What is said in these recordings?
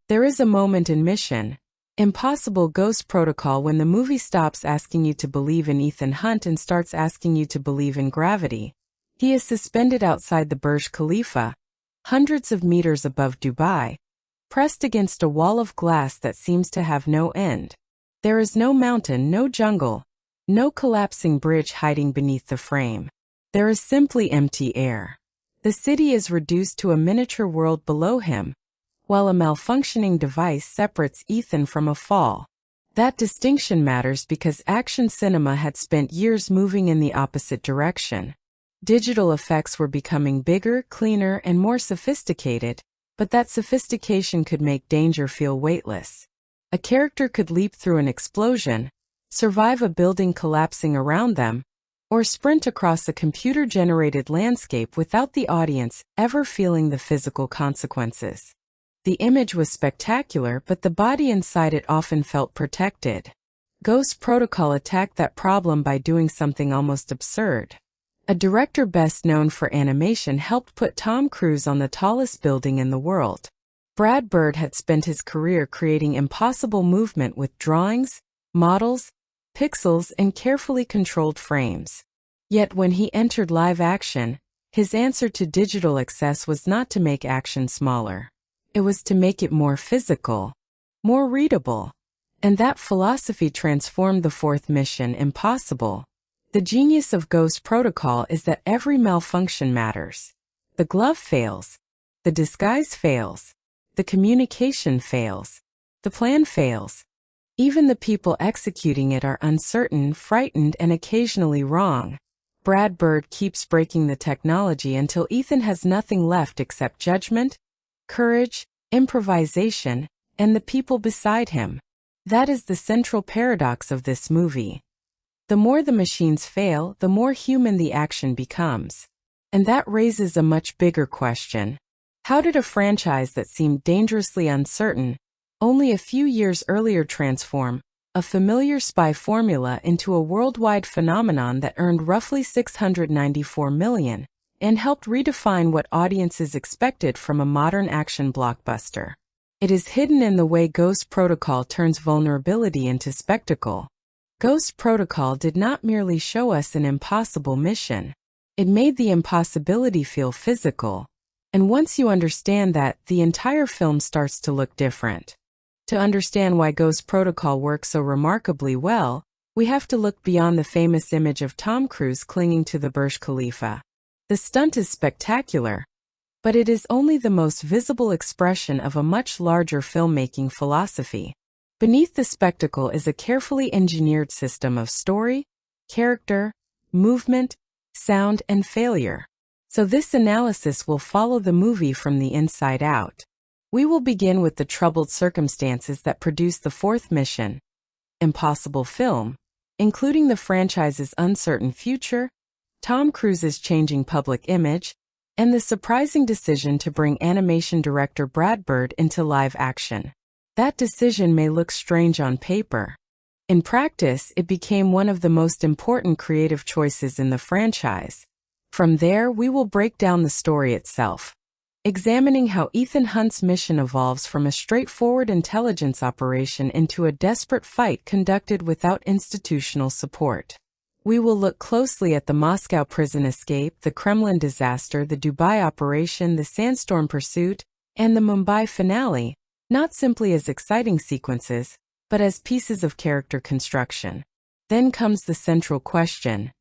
There is a moment in Mission Impossible Ghost Protocol when the movie stops asking you to believe in Ethan Hunt and starts asking you to believe in gravity. He is suspended outside the Burj Khalifa, hundreds of meters above Dubai, pressed against a wall of glass that seems to have no end. There is no mountain, no jungle, no collapsing bridge hiding beneath the frame. There is simply empty air. The city is reduced to a miniature world below him, while a malfunctioning device separates Ethan from a fall. That distinction matters because action cinema had spent years moving in the opposite direction. Digital effects were becoming bigger, cleaner, and more sophisticated, but that sophistication could make danger feel weightless. A character could leap through an explosion, survive a building collapsing around them, or sprint across a computer-generated landscape without the audience ever feeling the physical consequences. The image was spectacular, but the body inside it often felt protected. Ghost Protocol attacked that problem by doing something almost absurd. A director best known for animation helped put Tom Cruise on the tallest building in the world. Brad Bird had spent his career creating impossible movement with drawings, models, pixels, and carefully controlled frames. Yet when he entered live action, his answer to digital excess was not to make action smaller. It was to make it more physical, more readable. And that philosophy transformed the fourth Mission Impossible. The genius of Ghost Protocol is that every malfunction matters. The glove fails. The disguise fails. The communication fails. The plan fails. Even the people executing it are uncertain, frightened, and occasionally wrong. Brad Bird keeps breaking the technology until Ethan has nothing left except judgment, courage, improvisation, and the people beside him. That is the central paradox of this movie. The more the machines fail, the more human the action becomes. And that raises a much bigger question. How did a franchise that seemed dangerously uncertain only a few years earlier transform a familiar spy formula into a worldwide phenomenon that earned roughly $694 million and helped redefine what audiences expected from a modern action blockbuster? It is hidden in the way Ghost Protocol turns vulnerability into spectacle. Ghost Protocol did not merely show us an impossible mission. It made the impossibility feel physical. And once you understand that, the entire film starts to look different. To understand why Ghost Protocol works so remarkably well, we have to look beyond the famous image of Tom Cruise clinging to the Burj Khalifa. The stunt is spectacular, but it is only the most visible expression of a much larger filmmaking philosophy. Beneath the spectacle is a carefully engineered system of story, character, movement, sound, and failure. So this analysis will follow the movie from the inside out. We will begin with the troubled circumstances that produced the fourth Mission Impossible film, including the franchise's uncertain future, Tom Cruise's changing public image, and the surprising decision to bring animation director Brad Bird into live action. That decision may look strange on paper. In practice, it became one of the most important creative choices in the franchise. From there, we will break down the story itself, examining how Ethan Hunt's mission evolves from a straightforward intelligence operation into a desperate fight conducted without institutional support. We will look closely at the Moscow prison escape, the Kremlin disaster, the Dubai operation, the Sandstorm pursuit, and the Mumbai finale, not simply as exciting sequences, but as pieces of character construction. Then comes the central question: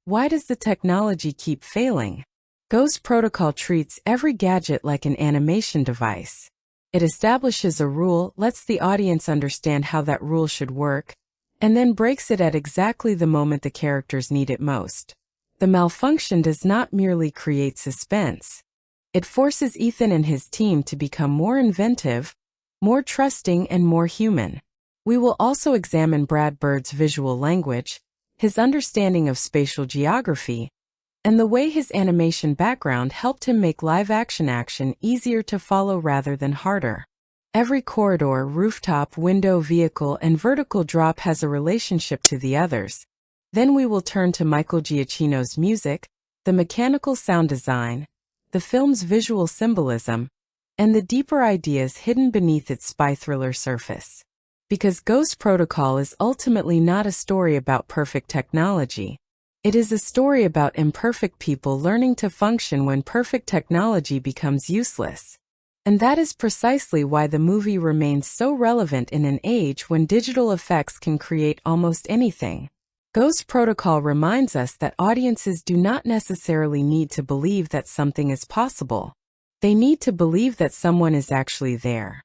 why does the technology keep failing? Ghost Protocol treats every gadget like an animation device. It establishes a rule, lets the audience understand how that rule should work, and then breaks it at exactly the moment the characters need it most. The malfunction does not merely create suspense. It forces Ethan and his team to become more inventive, more trusting, and more human. We will also examine Brad Bird's visual language, his understanding of spatial geography, and the way his animation background helped him make live-action easier to follow rather than harder. Every corridor, rooftop, window, vehicle, and vertical drop has a relationship to the others. Then we will turn to Michael Giacchino's music, the mechanical sound design, the film's visual symbolism, and the deeper ideas hidden beneath its spy thriller surface. Because Ghost Protocol is ultimately not a story about perfect technology. It is a story about imperfect people learning to function when perfect technology becomes useless. And that is precisely why the movie remains so relevant in an age when digital effects can create almost anything. Ghost Protocol reminds us that audiences do not necessarily need to believe that something is possible. They need to believe that someone is actually there.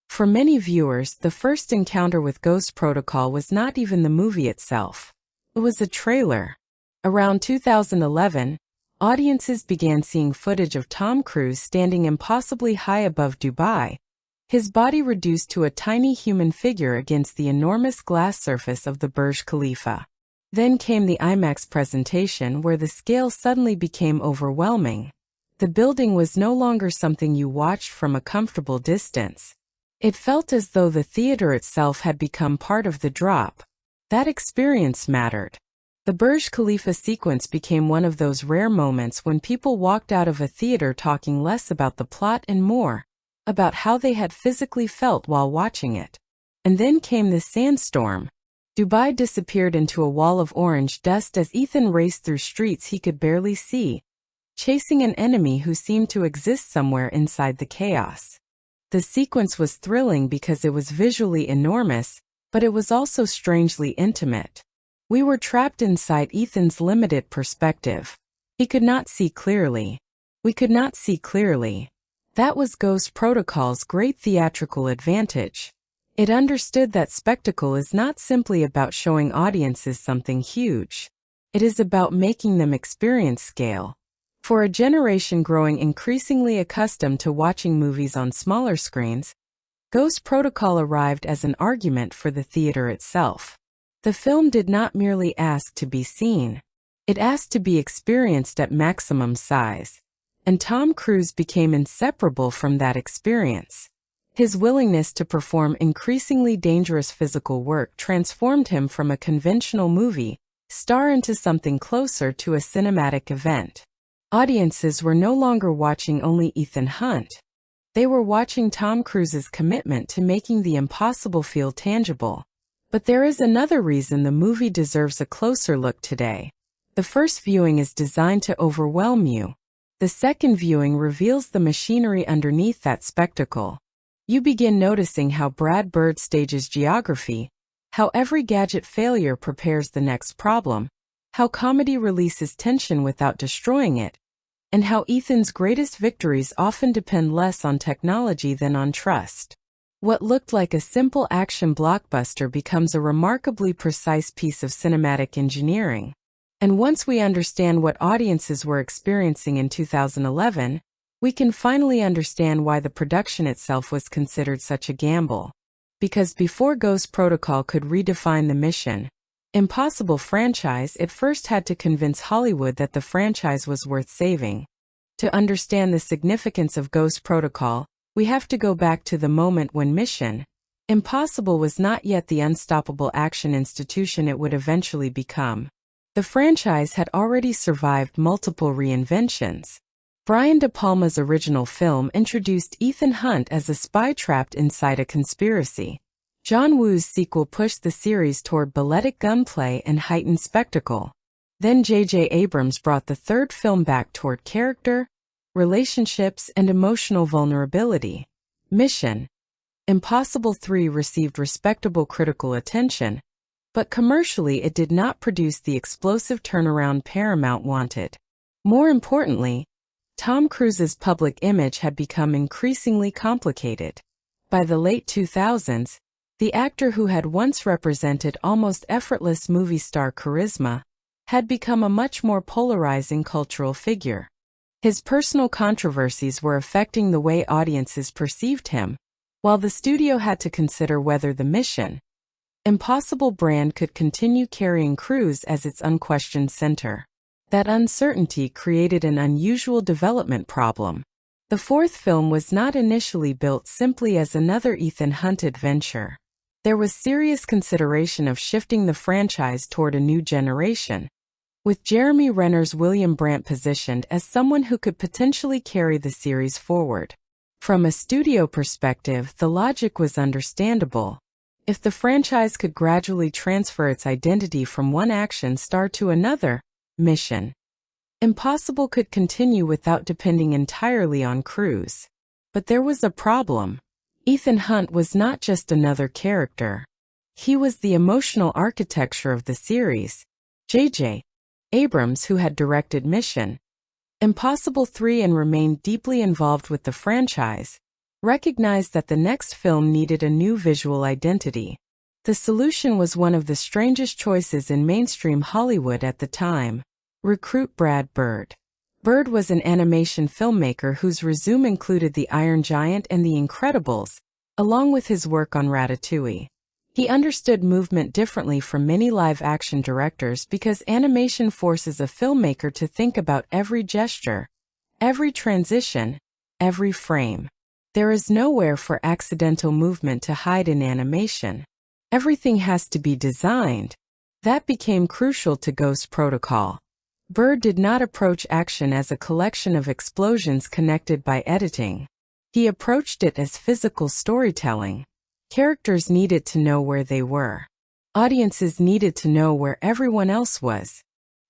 For many viewers, the first encounter with Ghost Protocol was not even the movie itself. It was a trailer. Around 2011, audiences began seeing footage of Tom Cruise standing impossibly high above Dubai, his body reduced to a tiny human figure against the enormous glass surface of the Burj Khalifa. Then came the IMAX presentation where the scale suddenly became overwhelming. The building was no longer something you watched from a comfortable distance. It felt as though the theater itself had become part of the drop. That experience mattered. The Burj Khalifa sequence became one of those rare moments when people walked out of a theater talking less about the plot and more about how they had physically felt while watching it. And then came the sandstorm. Dubai disappeared into a wall of orange dust as Ethan raced through streets he could barely see, chasing an enemy who seemed to exist somewhere inside the chaos. The sequence was thrilling because it was visually enormous, but it was also strangely intimate. We were trapped inside Ethan's limited perspective. He could not see clearly. We could not see clearly. That was Ghost Protocol's great theatrical advantage. It understood that spectacle is not simply about showing audiences something huge. It is about making them experience scale. For a generation growing increasingly accustomed to watching movies on smaller screens, Ghost Protocol arrived as an argument for the theater itself. The film did not merely ask to be seen. It asked to be experienced at maximum size. And Tom Cruise became inseparable from that experience. His willingness to perform increasingly dangerous physical work transformed him from a conventional movie star into something closer to a cinematic event. Audiences were no longer watching only Ethan Hunt. They were watching Tom Cruise's commitment to making the impossible feel tangible. But there is another reason the movie deserves a closer look today. The first viewing is designed to overwhelm you. The second viewing reveals the machinery underneath that spectacle. You begin noticing how Brad Bird stages geography, how every gadget failure prepares the next problem, how comedy releases tension without destroying it, and how Ethan's greatest victories often depend less on technology than on trust. What looked like a simple action blockbuster becomes a remarkably precise piece of cinematic engineering. And once we understand what audiences were experiencing in 2011, we can finally understand why the production itself was considered such a gamble. Because before Ghost Protocol could redefine the mission impossible franchise, it first had to convince Hollywood that the franchise was worth saving. To understand the significance of Ghost Protocol, we have to go back to the moment when Mission Impossible was not yet the unstoppable action institution it would eventually become. The franchise had already survived multiple reinventions. Brian De Palma's original film introduced Ethan Hunt as a spy trapped inside a conspiracy. John Woo's sequel pushed the series toward balletic gunplay and heightened spectacle. Then J.J. Abrams brought the third film back toward character, relationships, and emotional vulnerability. Mission Impossible 3 received respectable critical attention, but commercially it did not produce the explosive turnaround Paramount wanted. More importantly, Tom Cruise's public image had become increasingly complicated. By the late 2000s, the actor who had once represented almost effortless movie star charisma had become a much more polarizing cultural figure. His personal controversies were affecting the way audiences perceived him, while the studio had to consider whether the Mission Impossible brand could continue carrying Cruise as its unquestioned center. That uncertainty created an unusual development problem. The fourth film was not initially built simply as another Ethan Hunt adventure. There was serious consideration of shifting the franchise toward a new generation, with Jeremy Renner's William Brandt positioned as someone who could potentially carry the series forward. From a studio perspective, the logic was understandable. If the franchise could gradually transfer its identity from one action star to another, Mission Impossible could continue without depending entirely on Cruise. But there was a problem. Ethan Hunt was not just another character. He was the emotional architecture of the series. J.J. Abrams, who had directed Mission Impossible 3 and remained deeply involved with the franchise, recognized that the next film needed a new visual identity. The solution was one of the strangest choices in mainstream Hollywood at the time: recruit Brad Bird. Bird was an animation filmmaker whose resume included The Iron Giant and The Incredibles, along with his work on Ratatouille. He understood movement differently from many live-action directors because animation forces a filmmaker to think about every gesture, every transition, every frame. There is nowhere for accidental movement to hide in animation. Everything has to be designed. That became crucial to Ghost Protocol. Bird did not approach action as a collection of explosions connected by editing. He approached it as physical storytelling. Characters needed to know where they were. Audiences needed to know where everyone else was.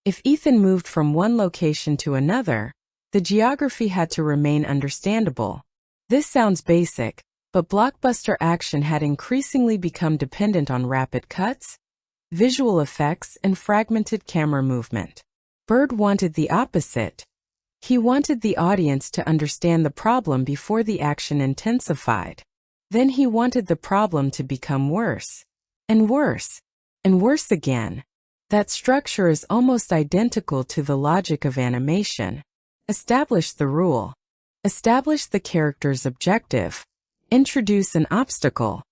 If Ethan moved from one location to another, the geography had to remain understandable. This sounds basic, but blockbuster action had increasingly become dependent on rapid cuts, visual effects, and fragmented camera movement. Bird wanted the opposite. He wanted the audience to understand the problem before the action intensified. Then he wanted the problem to become worse, and worse, and worse again. That structure is almost identical to the logic of animation. Establish the rule. Establish the character's objective. Introduce an obstacle.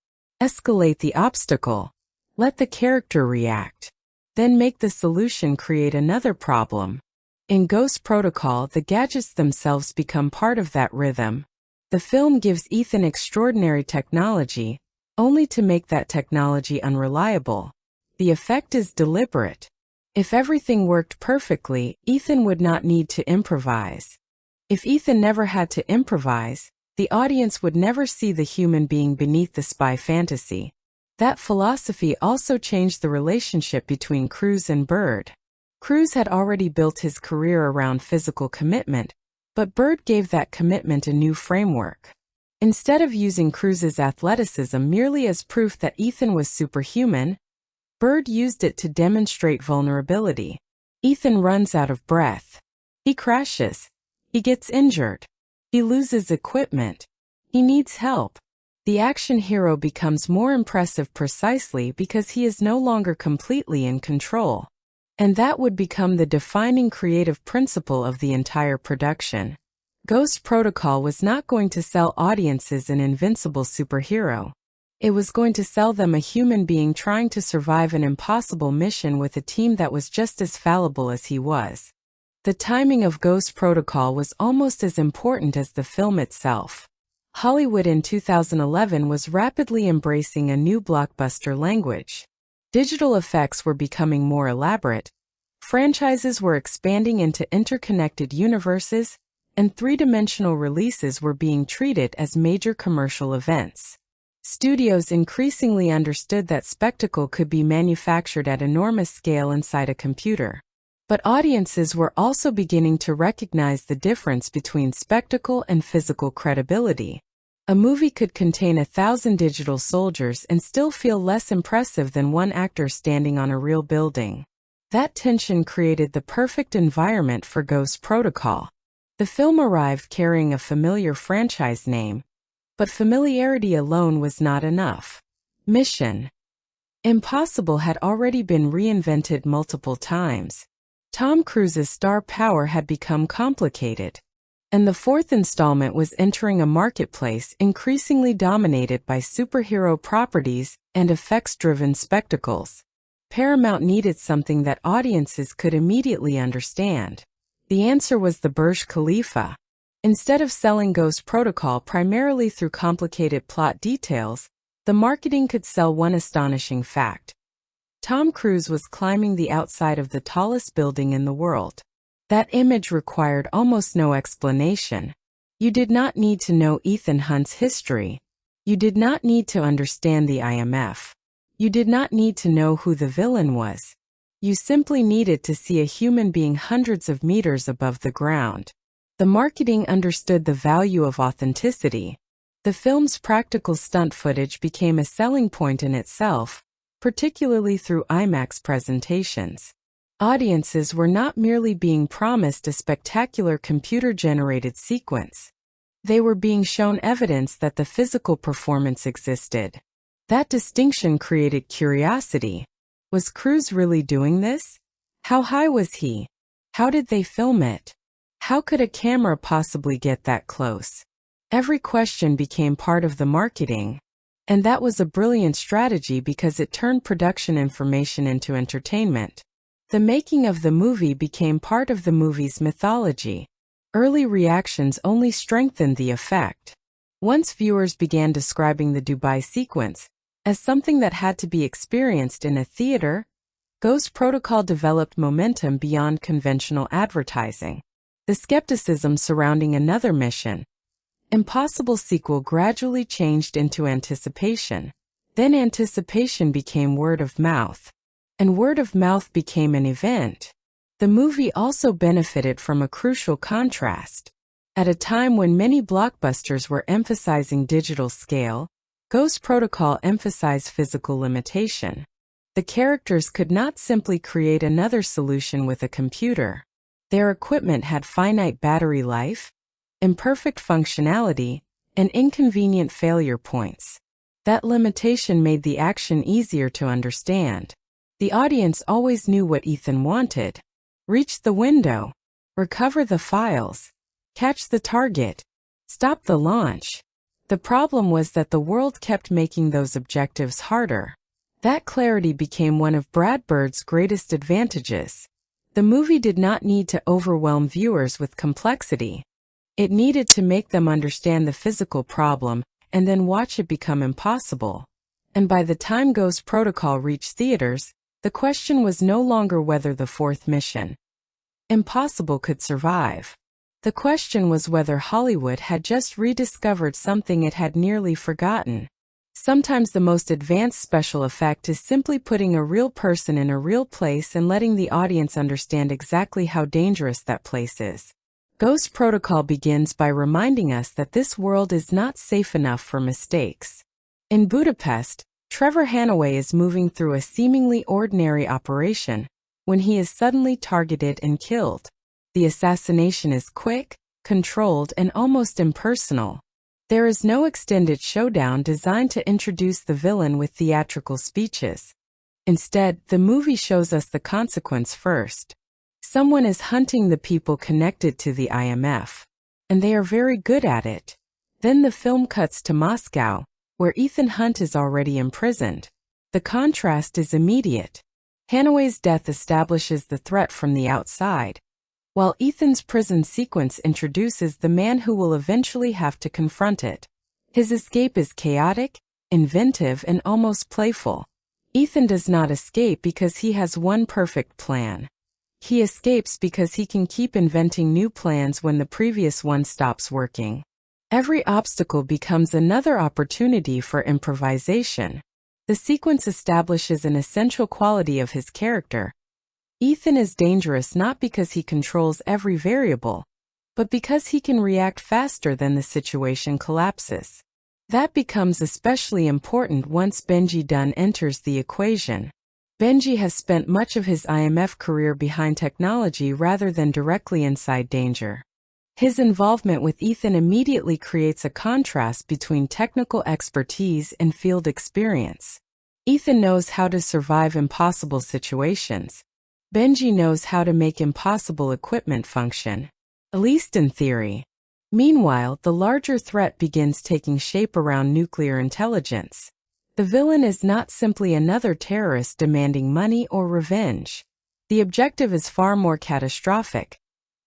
Escalate the obstacle. Let the character react. Then make the solution create another problem. In Ghost Protocol, the gadgets themselves become part of that rhythm. The film gives Ethan extraordinary technology, only to make that technology unreliable. The effect is deliberate. If everything worked perfectly, Ethan would not need to improvise. If Ethan never had to improvise, the audience would never see the human being beneath the spy fantasy. That philosophy also changed the relationship between Cruise and Bird. Cruise had already built his career around physical commitment, but Bird gave that commitment a new framework. Instead of using Cruise's athleticism merely as proof that Ethan was superhuman, Bird used it to demonstrate vulnerability. Ethan runs out of breath. He crashes. He gets injured. He loses equipment. He needs help. The action hero becomes more impressive precisely because he is no longer completely in control. And that would become the defining creative principle of the entire production. Ghost Protocol was not going to sell audiences an invincible superhero. It was going to sell them a human being trying to survive an impossible mission with a team that was just as fallible as he was. The timing of Ghost Protocol was almost as important as the film itself. Hollywood in 2011 was rapidly embracing a new blockbuster language. Digital effects were becoming more elaborate, franchises were expanding into interconnected universes, and three-dimensional releases were being treated as major commercial events. Studios increasingly understood that spectacle could be manufactured at enormous scale inside a computer. But audiences were also beginning to recognize the difference between spectacle and physical credibility. A movie could contain 1,000 digital soldiers and still feel less impressive than one actor standing on a real building. That tension created the perfect environment for Ghost Protocol. The film arrived carrying a familiar franchise name, but familiarity alone was not enough. Mission Impossible had already been reinvented multiple times. Tom Cruise's star power had become complicated, and the fourth installment was entering a marketplace increasingly dominated by superhero properties and effects-driven spectacles. Paramount needed something that audiences could immediately understand. The answer was the Burj Khalifa. Instead of selling Ghost Protocol primarily through complicated plot details, the marketing could sell one astonishing fact. Tom Cruise was climbing the outside of the tallest building in the world. That image required almost no explanation. You did not need to know Ethan Hunt's history. You did not need to understand the IMF. You did not need to know who the villain was. You simply needed to see a human being hundreds of meters above the ground. The marketing understood the value of authenticity. The film's practical stunt footage became a selling point in itself, particularly through IMAX presentations. Audiences were not merely being promised a spectacular computer-generated sequence. They were being shown evidence that the physical performance existed. That distinction created curiosity. Was Cruise really doing this? How high was he? How did they film it? How could a camera possibly get that close? Every question became part of the marketing. And that was a brilliant strategy because it turned production information into entertainment. The making of the movie became part of the movie's mythology. Early reactions only strengthened the effect. Once viewers began describing the Dubai sequence as something that had to be experienced in a theater, Ghost Protocol developed momentum beyond conventional advertising. The skepticism surrounding another mission, Impossible sequel gradually changed into anticipation. Then anticipation became word of mouth. And word of mouth became an event. The movie also benefited from a crucial contrast. At a time when many blockbusters were emphasizing digital scale, Ghost Protocol emphasized physical limitation. The characters could not simply create another solution with a computer. Their equipment had finite battery life, imperfect functionality, and inconvenient failure points. That limitation made the action easier to understand. The audience always knew what Ethan wanted. Reach the window. Recover the files. Catch the target. Stop the launch. The problem was that the world kept making those objectives harder. That clarity became one of Brad Bird's greatest advantages. The movie did not need to overwhelm viewers with complexity. It needed to make them understand the physical problem and then watch it become impossible. And by the time Ghost Protocol reached theaters, the question was no longer whether the fourth mission, Impossible, could survive. The question was whether Hollywood had just rediscovered something it had nearly forgotten. Sometimes the most advanced special effect is simply putting a real person in a real place and letting the audience understand exactly how dangerous that place is. Ghost Protocol begins by reminding us that this world is not safe enough for mistakes. In Budapest, Trevor Hannaway is moving through a seemingly ordinary operation when he is suddenly targeted and killed. The assassination is quick, controlled, and almost impersonal. There is no extended showdown designed to introduce the villain with theatrical speeches. Instead, the movie shows us the consequence first. Someone is hunting the people connected to the IMF, and they are very good at it. Then the film cuts to Moscow, where Ethan Hunt is already imprisoned. The contrast is immediate. Hannaway's death establishes the threat from the outside, while Ethan's prison sequence introduces the man who will eventually have to confront it. His escape is chaotic, inventive, and almost playful. Ethan does not escape because he has one perfect plan. He escapes because he can keep inventing new plans when the previous one stops working. Every obstacle becomes another opportunity for improvisation. The sequence establishes an essential quality of his character. Ethan is dangerous not because he controls every variable, but because he can react faster than the situation collapses. That becomes especially important once Benji Dunn enters the equation. Benji has spent much of his IMF career behind technology rather than directly inside danger. His involvement with Ethan immediately creates a contrast between technical expertise and field experience. Ethan knows how to survive impossible situations. Benji knows how to make impossible equipment function, at least in theory. Meanwhile, the larger threat begins taking shape around nuclear intelligence. The villain is not simply another terrorist demanding money or revenge. The objective is far more catastrophic.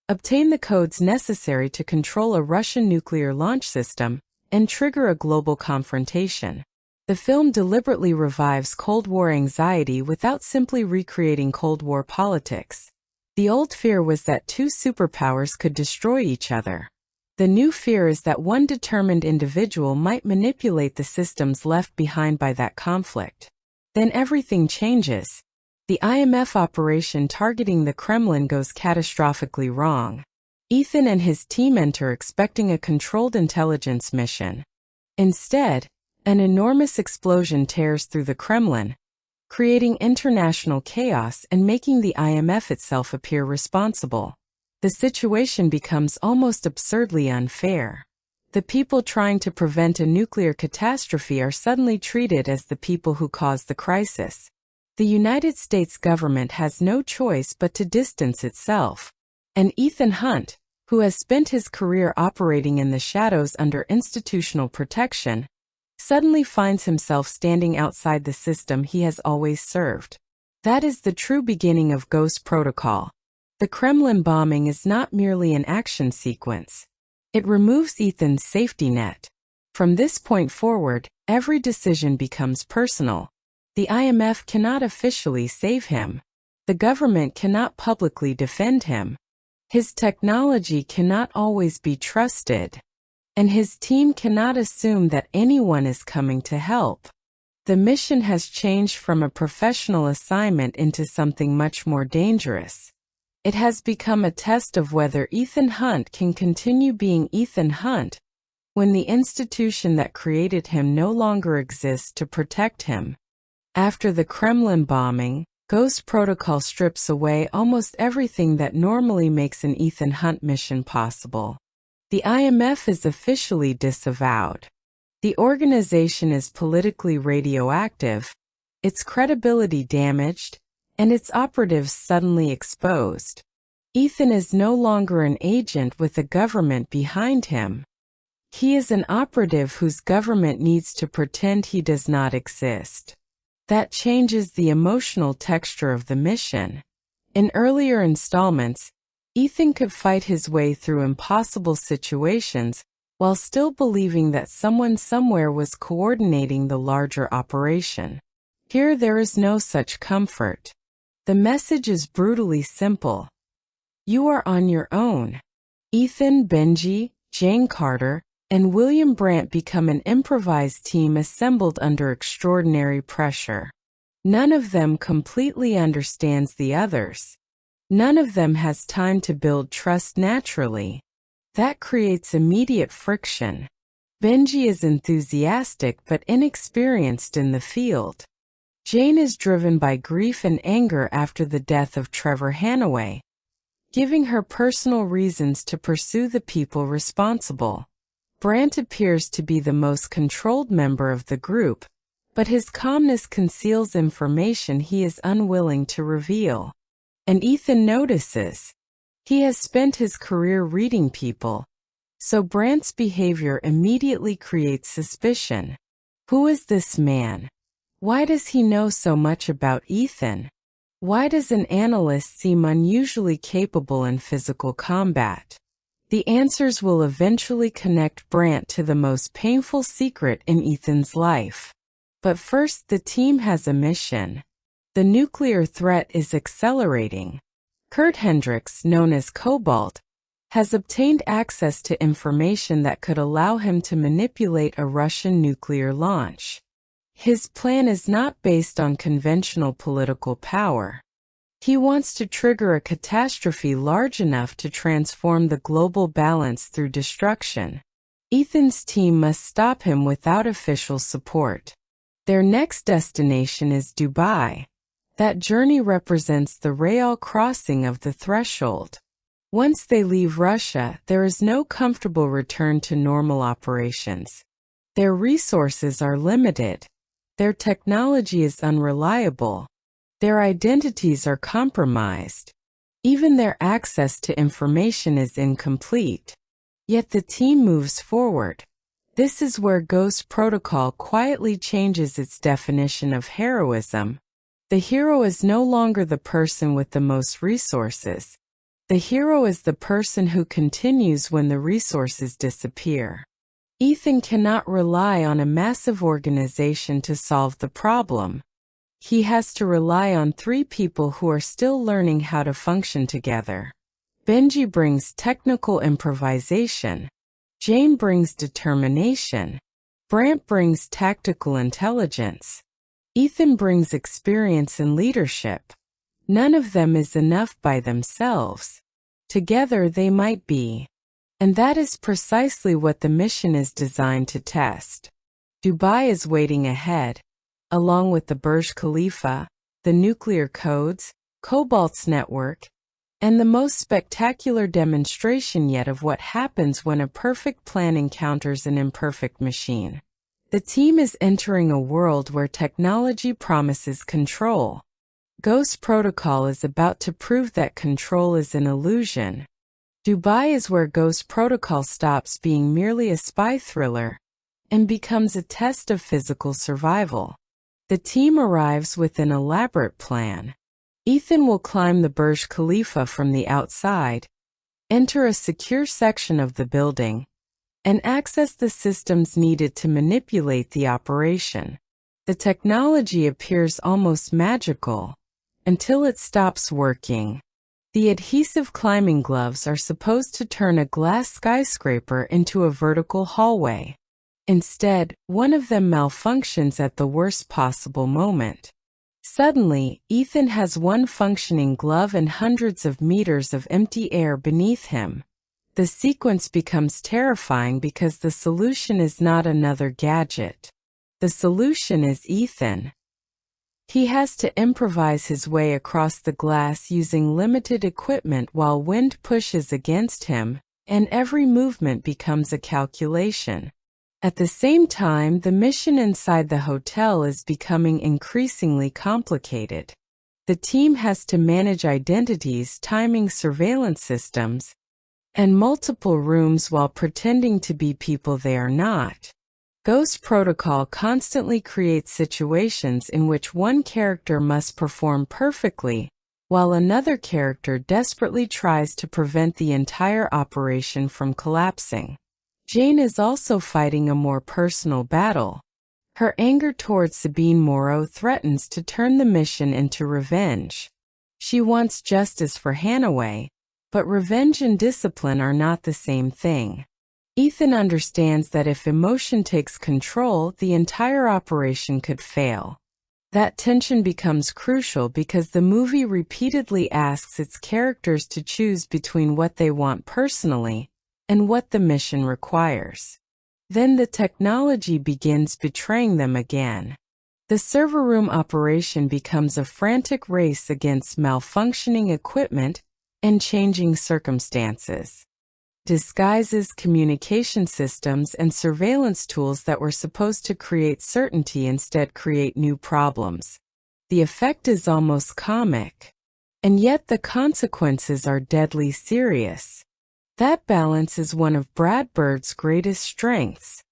Obtain the codes necessary to control a Russian nuclear launch system and trigger a global confrontation. The film deliberately revives Cold War anxiety without simply recreating Cold War politics. The old fear was that two superpowers could destroy each other. The new fear is that one determined individual might manipulate the systems left behind by that conflict. Then everything changes. The IMF operation targeting the Kremlin goes catastrophically wrong. Ethan and his team enter expecting a controlled intelligence mission. Instead, an enormous explosion tears through the Kremlin, creating international chaos and making the IMF itself appear responsible. The situation becomes almost absurdly unfair. The people trying to prevent a nuclear catastrophe are suddenly treated as the people who caused the crisis. The United States government has no choice but to distance itself. And Ethan Hunt, who has spent his career operating in the shadows under institutional protection, suddenly finds himself standing outside the system he has always served. That is the true beginning of Ghost Protocol. The Kremlin bombing is not merely an action sequence. It removes Ethan's safety net. From this point forward, every decision becomes personal. The IMF cannot officially save him. The government cannot publicly defend him. His technology cannot always be trusted. And his team cannot assume that anyone is coming to help. The mission has changed from a professional assignment into something much more dangerous. It has become a test of whether Ethan Hunt can continue being Ethan Hunt when the institution that created him no longer exists to protect him. After the Kremlin bombing, Ghost Protocol strips away almost everything that normally makes an Ethan Hunt mission possible. The IMF is officially disavowed. The organization is politically radioactive, its credibility damaged, and its operatives suddenly exposed. Ethan is no longer an agent with a government behind him. He is an operative whose government needs to pretend he does not exist. That changes the emotional texture of the mission. In earlier installments, Ethan could fight his way through impossible situations while still believing that someone somewhere was coordinating the larger operation. Here there is no such comfort. The message is brutally simple. You are on your own. Ethan, Benji, Jane Carter, and William Brandt become an improvised team assembled under extraordinary pressure. None of them completely understands the others. None of them has time to build trust naturally. That creates immediate friction. Benji is enthusiastic but inexperienced in the field. Jane is driven by grief and anger after the death of Trevor Hannaway, giving her personal reasons to pursue the people responsible. Brandt appears to be the most controlled member of the group, but his calmness conceals information he is unwilling to reveal. And Ethan notices. He has spent his career reading people, so Brandt's behavior immediately creates suspicion. Who is this man? Why does he know so much about Ethan? Why does an analyst seem unusually capable in physical combat? The answers will eventually connect Brandt to the most painful secret in Ethan's life. But first, the team has a mission. The nuclear threat is accelerating. Kurt Hendricks, known as Cobalt, has obtained access to information that could allow him to manipulate a Russian nuclear launch. His plan is not based on conventional political power. He wants to trigger a catastrophe large enough to transform the global balance through destruction. Ethan's team must stop him without official support. Their next destination is Dubai. That journey represents the Rail crossing of the threshold. Once they leave Russia, there is no comfortable return to normal operations. Their resources are limited. Their technology is unreliable. Their identities are compromised. Even their access to information is incomplete. Yet the team moves forward. This is where Ghost Protocol quietly changes its definition of heroism. The hero is no longer the person with the most resources. The hero is the person who continues when the resources disappear. Ethan cannot rely on a massive organization to solve the problem. He has to rely on 3 people who are still learning how to function together. Benji brings technical improvisation. Jane brings determination. Brant brings tactical intelligence. Ethan brings experience and leadership. None of them is enough by themselves. Together they might be. And that is precisely what the mission is designed to test. Dubai is waiting ahead, along with the Burj Khalifa, the nuclear codes, Cobalt's network, and the most spectacular demonstration yet of what happens when a perfect plan encounters an imperfect machine. The team is entering a world where technology promises control. Ghost Protocol is about to prove that control is an illusion. Dubai is where Ghost Protocol stops being merely a spy thriller and becomes a test of physical survival. The team arrives with an elaborate plan. Ethan will climb the Burj Khalifa from the outside, enter a secure section of the building, and access the systems needed to manipulate the operation. The technology appears almost magical until it stops working. The adhesive climbing gloves are supposed to turn a glass skyscraper into a vertical hallway. Instead, one of them malfunctions at the worst possible moment. Suddenly, Ethan has one functioning glove and hundreds of meters of empty air beneath him. The sequence becomes terrifying because the solution is not another gadget. The solution is Ethan. He has to improvise his way across the glass using limited equipment while wind pushes against him, and every movement becomes a calculation. At the same time, the mission inside the hotel is becoming increasingly complicated. The team has to manage identities, timing surveillance systems, and multiple rooms while pretending to be people they are not. Ghost Protocol constantly creates situations in which one character must perform perfectly, while another character desperately tries to prevent the entire operation from collapsing. Jane is also fighting a more personal battle. Her anger towards Sabine Moreau threatens to turn the mission into revenge. She wants justice for Hannaway, but revenge and discipline are not the same thing. Ethan understands that if emotion takes control, the entire operation could fail. That tension becomes crucial because the movie repeatedly asks its characters to choose between what they want personally and what the mission requires. Then the technology begins betraying them again. The server room operation becomes a frantic race against malfunctioning equipment and changing circumstances. Disguises, communication systems, and surveillance tools that were supposed to create certainty instead create new problems. The effect is almost comic, and yet the consequences are deadly serious. That balance is one of Brad Bird's greatest strengths.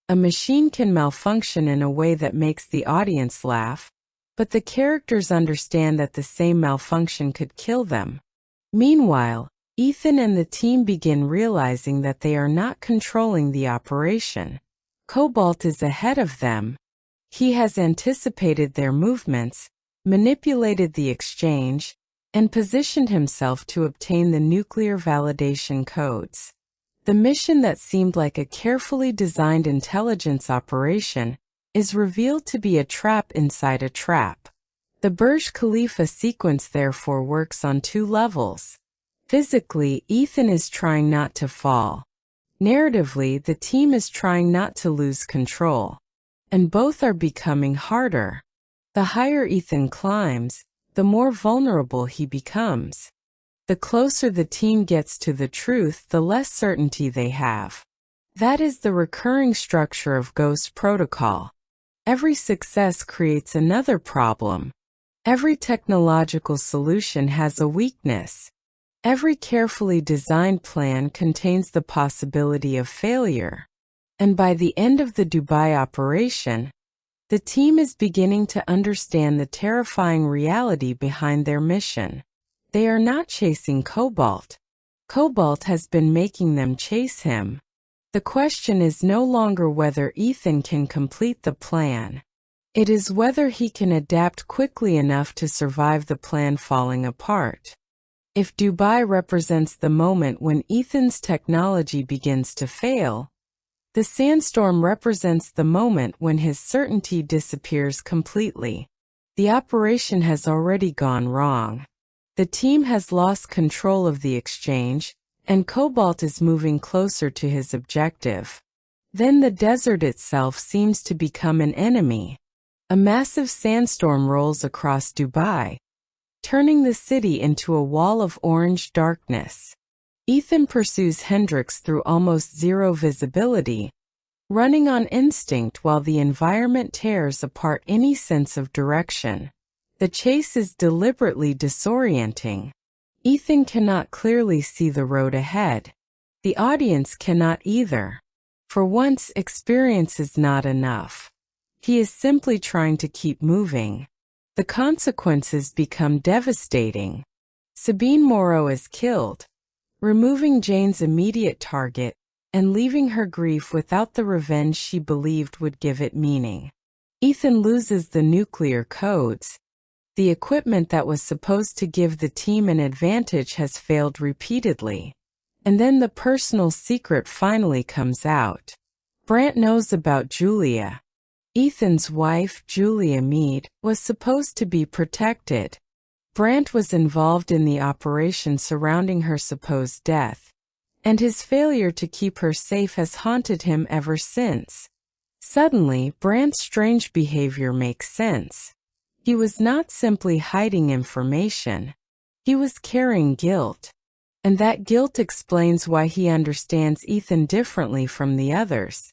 A machine can malfunction in a way that makes the audience laugh, but the characters understand that the same malfunction could kill them. Meanwhile, Ethan and the team begin realizing that they are not controlling the operation. Cobalt is ahead of them. He has anticipated their movements, manipulated the exchange, and positioned himself to obtain the nuclear validation codes. The mission that seemed like a carefully designed intelligence operation is revealed to be a trap inside a trap. The Burj Khalifa sequence therefore works on two levels. Physically, Ethan is trying not to fall. Narratively, the team is trying not to lose control. And both are becoming harder. The higher Ethan climbs, the more vulnerable he becomes. The closer the team gets to the truth, the less certainty they have. That is the recurring structure of Ghost Protocol. Every success creates another problem. Every technological solution has a weakness. Every carefully designed plan contains the possibility of failure. And by the end of the Dubai operation, the team is beginning to understand the terrifying reality behind their mission. They are not chasing Cobalt. Cobalt has been making them chase him. The question is no longer whether Ethan can complete the plan. It is whether he can adapt quickly enough to survive the plan falling apart. If Dubai represents the moment when Ethan's technology begins to fail, the sandstorm represents the moment when his certainty disappears completely. The operation has already gone wrong. The team has lost control of the exchange, and Cobalt is moving closer to his objective. Then the desert itself seems to become an enemy. A massive sandstorm rolls across Dubai, turning the city into a wall of orange darkness. Ethan pursues Hendricks through almost zero visibility, running on instinct while the environment tears apart any sense of direction. The chase is deliberately disorienting. Ethan cannot clearly see the road ahead. The audience cannot either. For once, experience is not enough. He is simply trying to keep moving. The consequences become devastating. Sabine Moreau is killed, removing Jane's immediate target and leaving her grief without the revenge she believed would give it meaning. Ethan loses the nuclear codes. The equipment that was supposed to give the team an advantage has failed repeatedly. And then the personal secret finally comes out. Brant knows about Julia. Ethan's wife, Julia Meade, was supposed to be protected. Brant was involved in the operation surrounding her supposed death, and his failure to keep her safe has haunted him ever since. Suddenly, Brant's strange behavior makes sense. He was not simply hiding information. He was carrying guilt. And that guilt explains why he understands Ethan differently from the others.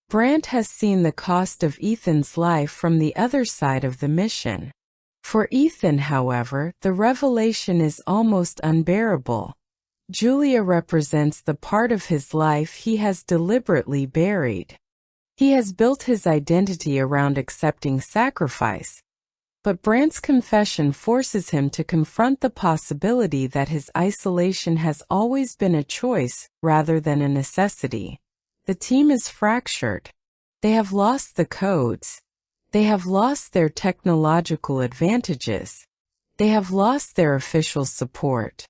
Brant has seen the cost of Ethan's life from the other side of the mission. For Ethan, however, the revelation is almost unbearable. Julia represents the part of his life he has deliberately buried. He has built his identity around accepting sacrifice, but Brant's confession forces him to confront the possibility that his isolation has always been a choice rather than a necessity. The team is fractured. They have lost the codes. They have lost their technological advantages. They have lost their official support.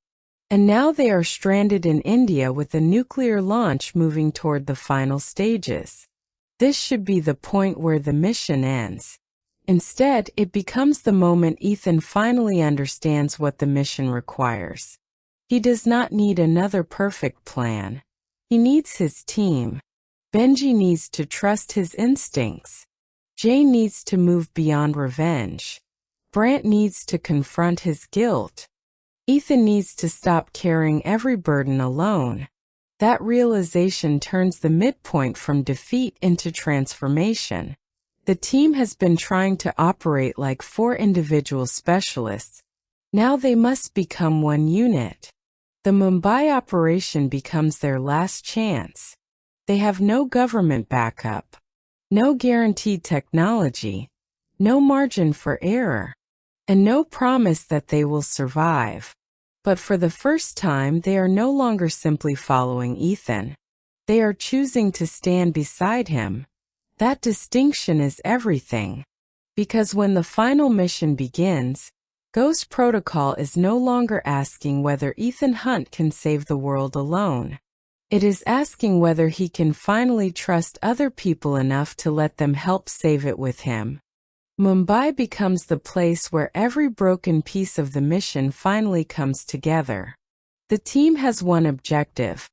And now they are stranded in India with a nuclear launch moving toward the final stages. This should be the point where the mission ends. Instead, it becomes the moment Ethan finally understands what the mission requires. He does not need another perfect plan. He needs his team. Benji needs to trust his instincts. Jane needs to move beyond revenge. Brant needs to confront his guilt. Ethan needs to stop carrying every burden alone. That realization turns the midpoint from defeat into transformation. The team has been trying to operate like 4 individual specialists. Now they must become one unit. The Mumbai operation becomes their last chance. They have no government backup, no guaranteed technology, no margin for error, and no promise that they will survive. But for the first time, they are no longer simply following Ethan. They are choosing to stand beside him. That distinction is everything. Because when the final mission begins, Ghost Protocol is no longer asking whether Ethan Hunt can save the world alone. It is asking whether he can finally trust other people enough to let them help save it with him. Mumbai becomes the place where every broken piece of the mission finally comes together. The team has one objective: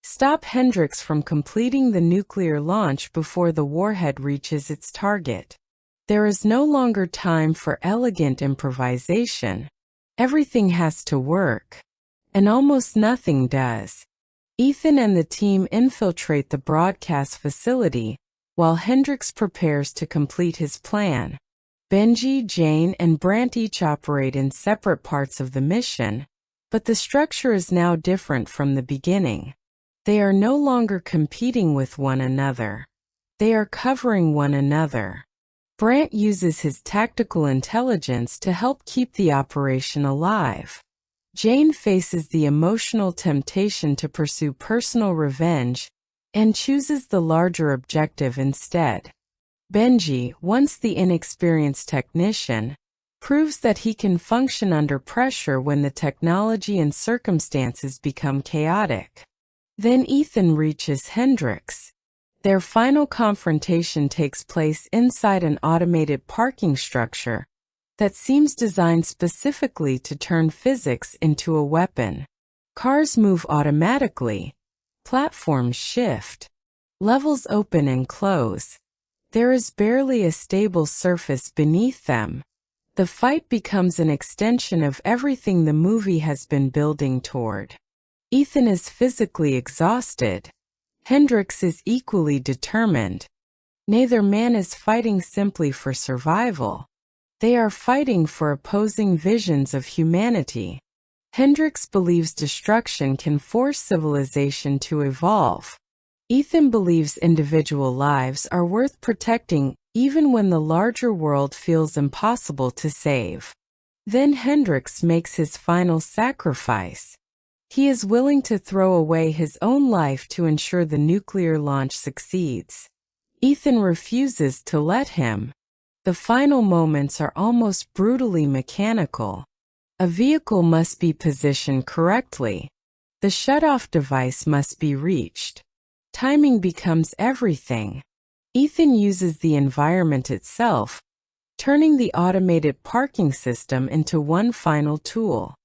stop Hendricks from completing the nuclear launch before the warhead reaches its target. There is no longer time for elegant improvisation. Everything has to work. And almost nothing does. Ethan and the team infiltrate the broadcast facility, while Hendricks prepares to complete his plan. Benji, Jane, and Brant each operate in separate parts of the mission, but the structure is now different from the beginning. They are no longer competing with one another. They are covering one another. Brant uses his tactical intelligence to help keep the operation alive. Jane faces the emotional temptation to pursue personal revenge and chooses the larger objective instead. Benji, once the inexperienced technician, proves that he can function under pressure when the technology and circumstances become chaotic. Then Ethan reaches Hendrix. Their final confrontation takes place inside an automated parking structure that seems designed specifically to turn physics into a weapon. Cars move automatically, platforms shift, levels open and close. There is barely a stable surface beneath them. The fight becomes an extension of everything the movie has been building toward. Ethan is physically exhausted. Hendrix is equally determined. Neither man is fighting simply for survival. They are fighting for opposing visions of humanity. Hendrix believes destruction can force civilization to evolve. Ethan believes individual lives are worth protecting even when the larger world feels impossible to save. Then Hendrix makes his final sacrifice. He is willing to throw away his own life to ensure the nuclear launch succeeds. Ethan refuses to let him. The final moments are almost brutally mechanical. A vehicle must be positioned correctly. The shutoff device must be reached. Timing becomes everything. Ethan uses the environment itself, turning the automated parking system into one final tool.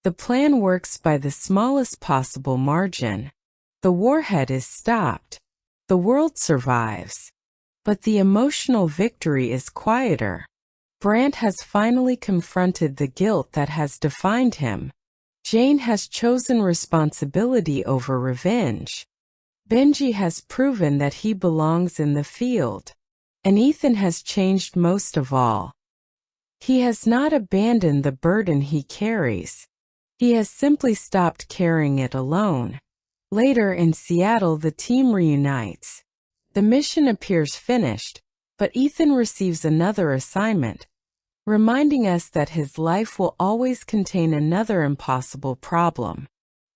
The plan works by the smallest possible margin. The warhead is stopped. The world survives. But the emotional victory is quieter. Brandt has finally confronted the guilt that has defined him. Jane has chosen responsibility over revenge. Benji has proven that he belongs in the field. And Ethan has changed most of all. He has not abandoned the burden he carries. He has simply stopped carrying it alone. Later in Seattle, the team reunites. The mission appears finished, but Ethan receives another assignment, reminding us that his life will always contain another impossible problem.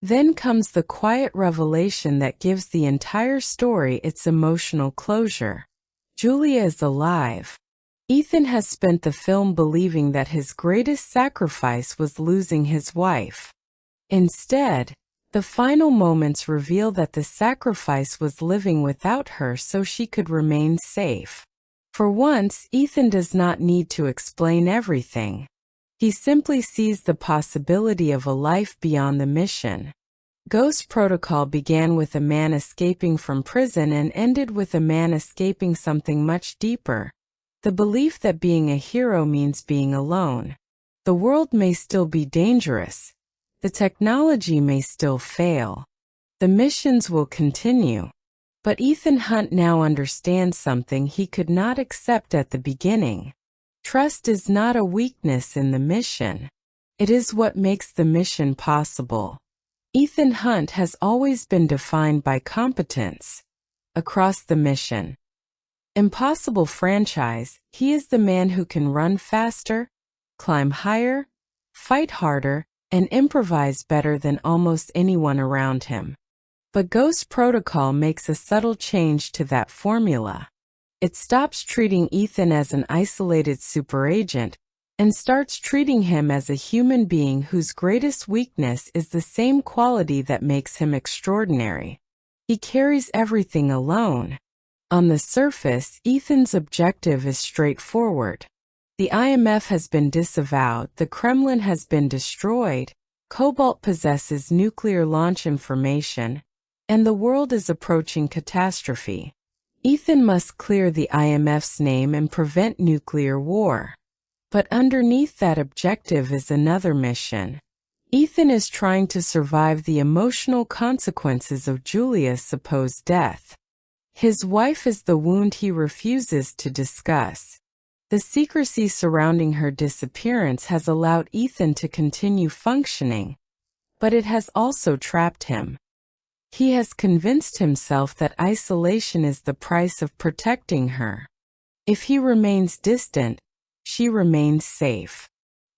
Then comes the quiet revelation that gives the entire story its emotional closure. Julia is alive. Ethan has spent the film believing that his greatest sacrifice was losing his wife. Instead, the final moments reveal that the sacrifice was living without her so she could remain safe. For once, Ethan does not need to explain everything. He simply sees the possibility of a life beyond the mission. Ghost Protocol began with a man escaping from prison and ended with a man escaping something much deeper. The belief that being a hero means being alone. The world may still be dangerous. The technology may still fail. The missions will continue. But Ethan Hunt now understands something he could not accept at the beginning. Trust is not a weakness in the mission. It is what makes the mission possible. Ethan Hunt has always been defined by competence. Across the mission. Impossible franchise, he is the man who can run faster, climb higher, fight harder, and improvise better than almost anyone around him. But Ghost Protocol makes a subtle change to that formula. It stops treating Ethan as an isolated superagent and starts treating him as a human being whose greatest weakness is the same quality that makes him extraordinary. He carries everything alone. On the surface, Ethan's objective is straightforward. The IMF has been disavowed, the Kremlin has been destroyed, Cobalt possesses nuclear launch information, and the world is approaching catastrophe. Ethan must clear the IMF's name and prevent nuclear war. But underneath that objective is another mission. Ethan is trying to survive the emotional consequences of Julia's supposed death. His wife is the wound he refuses to discuss. The secrecy surrounding her disappearance has allowed Ethan to continue functioning, but it has also trapped him. He has convinced himself that isolation is the price of protecting her. If he remains distant, she remains safe.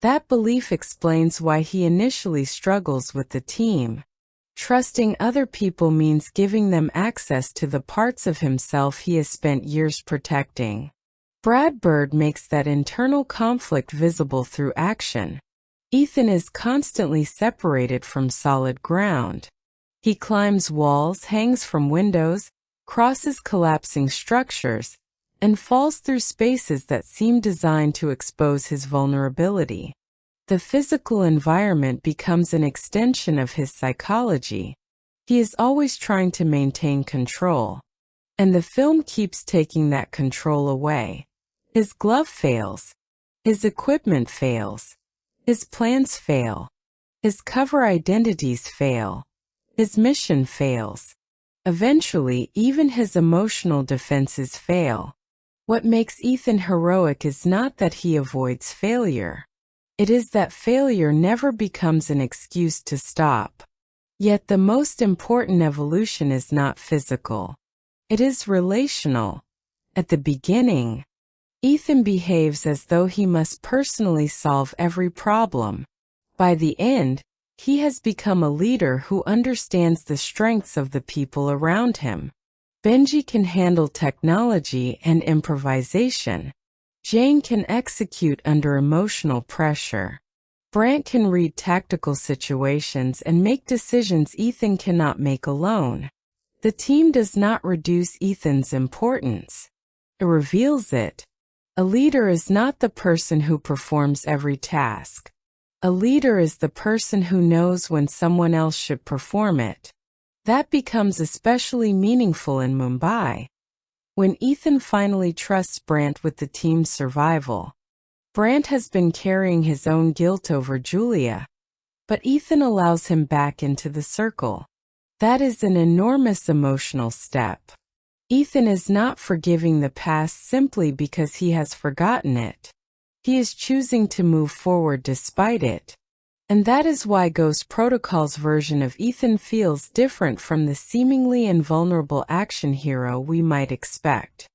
That belief explains why he initially struggles with the team. Trusting other people means giving them access to the parts of himself he has spent years protecting. Brad Bird makes that internal conflict visible through action. Ethan is constantly separated from solid ground. He climbs walls, hangs from windows, crosses collapsing structures, and falls through spaces that seem designed to expose his vulnerability. The physical environment becomes an extension of his psychology. He is always trying to maintain control. And the film keeps taking that control away. His glove fails. His equipment fails. His plans fail. His cover identities fail. His mission fails. Eventually, even his emotional defenses fail. What makes Ethan heroic is not that he avoids failure. It is that failure never becomes an excuse to stop. Yet the most important evolution is not physical. It is relational. At the beginning, Ethan behaves as though he must personally solve every problem. By the end, he has become a leader who understands the strengths of the people around him. Benji can handle technology and improvisation. Jane can execute under emotional pressure. Brant can read tactical situations and make decisions Ethan cannot make alone. The team does not reduce Ethan's importance. It reveals it. A leader is not the person who performs every task. A leader is the person who knows when someone else should perform it. That becomes especially meaningful in Mumbai. When Ethan finally trusts Brant with the team's survival, Brant has been carrying his own guilt over Julia, but Ethan allows him back into the circle. That is an enormous emotional step. Ethan is not forgiving the past simply because he has forgotten it. He is choosing to move forward despite it. And that is why Ghost Protocol's version of Ethan feels different from the seemingly invulnerable action hero we might expect.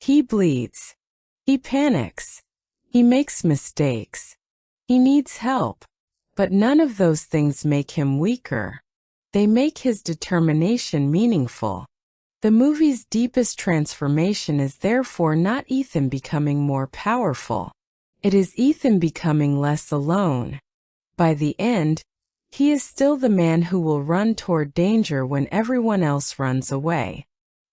He bleeds. He panics. He makes mistakes. He needs help. But none of those things make him weaker. They make his determination meaningful. The movie's deepest transformation is therefore not Ethan becoming more powerful. It is Ethan becoming less alone. By the end, he is still the man who will run toward danger when everyone else runs away.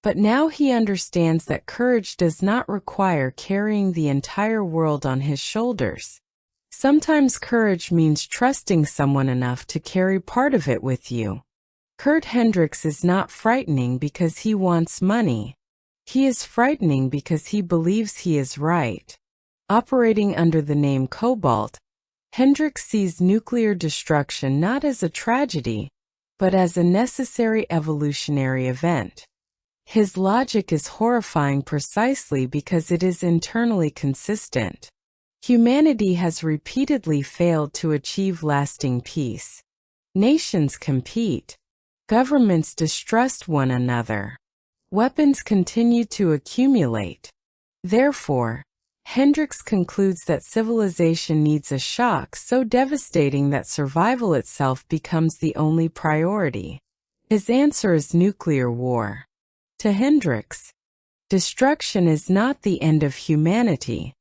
But now he understands that courage does not require carrying the entire world on his shoulders. Sometimes courage means trusting someone enough to carry part of it with you. Kurt Hendricks is not frightening because he wants money. He is frightening because he believes he is right. Operating under the name Cobalt, Hendricks sees nuclear destruction not as a tragedy, but as a necessary evolutionary event. His logic is horrifying precisely because it is internally consistent. Humanity has repeatedly failed to achieve lasting peace. Nations compete. Governments distrust one another. Weapons continue to accumulate. Therefore, Hendricks concludes that civilization needs a shock so devastating that survival itself becomes the only priority. His answer is nuclear war. To Hendricks, destruction is not the end of humanity.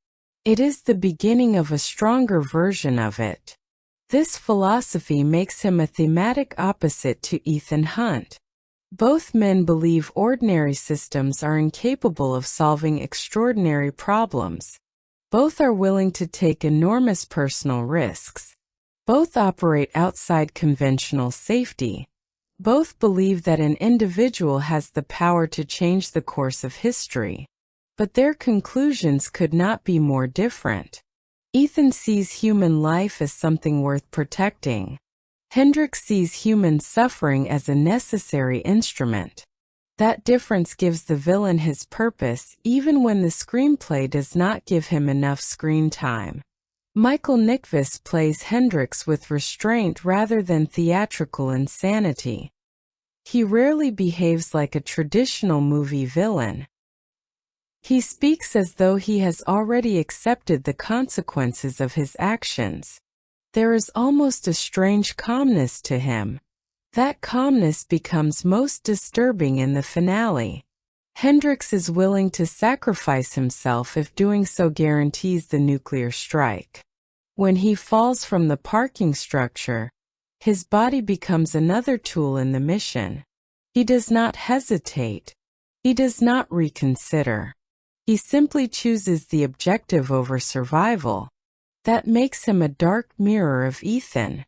It is the beginning of a stronger version of it. This philosophy makes him a thematic opposite to Ethan Hunt. Both men believe ordinary systems are incapable of solving extraordinary problems. Both are willing to take enormous personal risks. Both operate outside conventional safety. Both believe that an individual has the power to change the course of history. But their conclusions could not be more different. Ethan sees human life as something worth protecting. Hendricks sees human suffering as a necessary instrument. That difference gives the villain his purpose even when the screenplay does not give him enough screen time. Michael Nyqvist plays Hendricks with restraint rather than theatrical insanity. He rarely behaves like a traditional movie villain. He speaks as though he has already accepted the consequences of his actions. There is almost a strange calmness to him. That calmness becomes most disturbing in the finale. Hendricks is willing to sacrifice himself if doing so guarantees the nuclear strike. When he falls from the parking structure, his body becomes another tool in the mission. He does not hesitate. He does not reconsider. He simply chooses the objective over survival. That makes him a dark mirror of Ethan.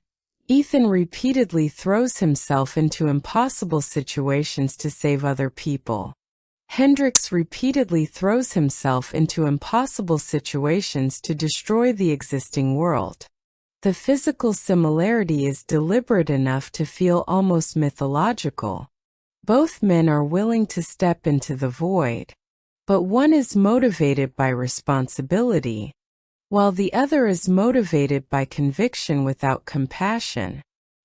Ethan repeatedly throws himself into impossible situations to save other people. Hendricks repeatedly throws himself into impossible situations to destroy the existing world. The physical similarity is deliberate enough to feel almost mythological. Both men are willing to step into the void, but one is motivated by responsibility, while the other is motivated by conviction without compassion.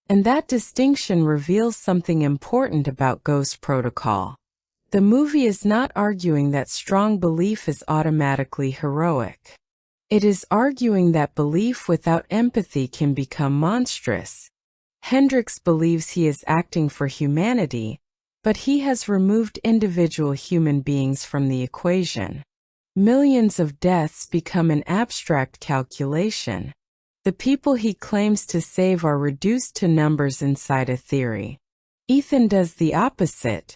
And that distinction reveals something important about Ghost Protocol. The movie is not arguing that strong belief is automatically heroic. It is arguing that belief without empathy can become monstrous. Hendricks believes he is acting for humanity, but he has removed individual human beings from the equation. Millions of deaths become an abstract calculation. The people he claims to save are reduced to numbers inside a theory. Ethan does the opposite.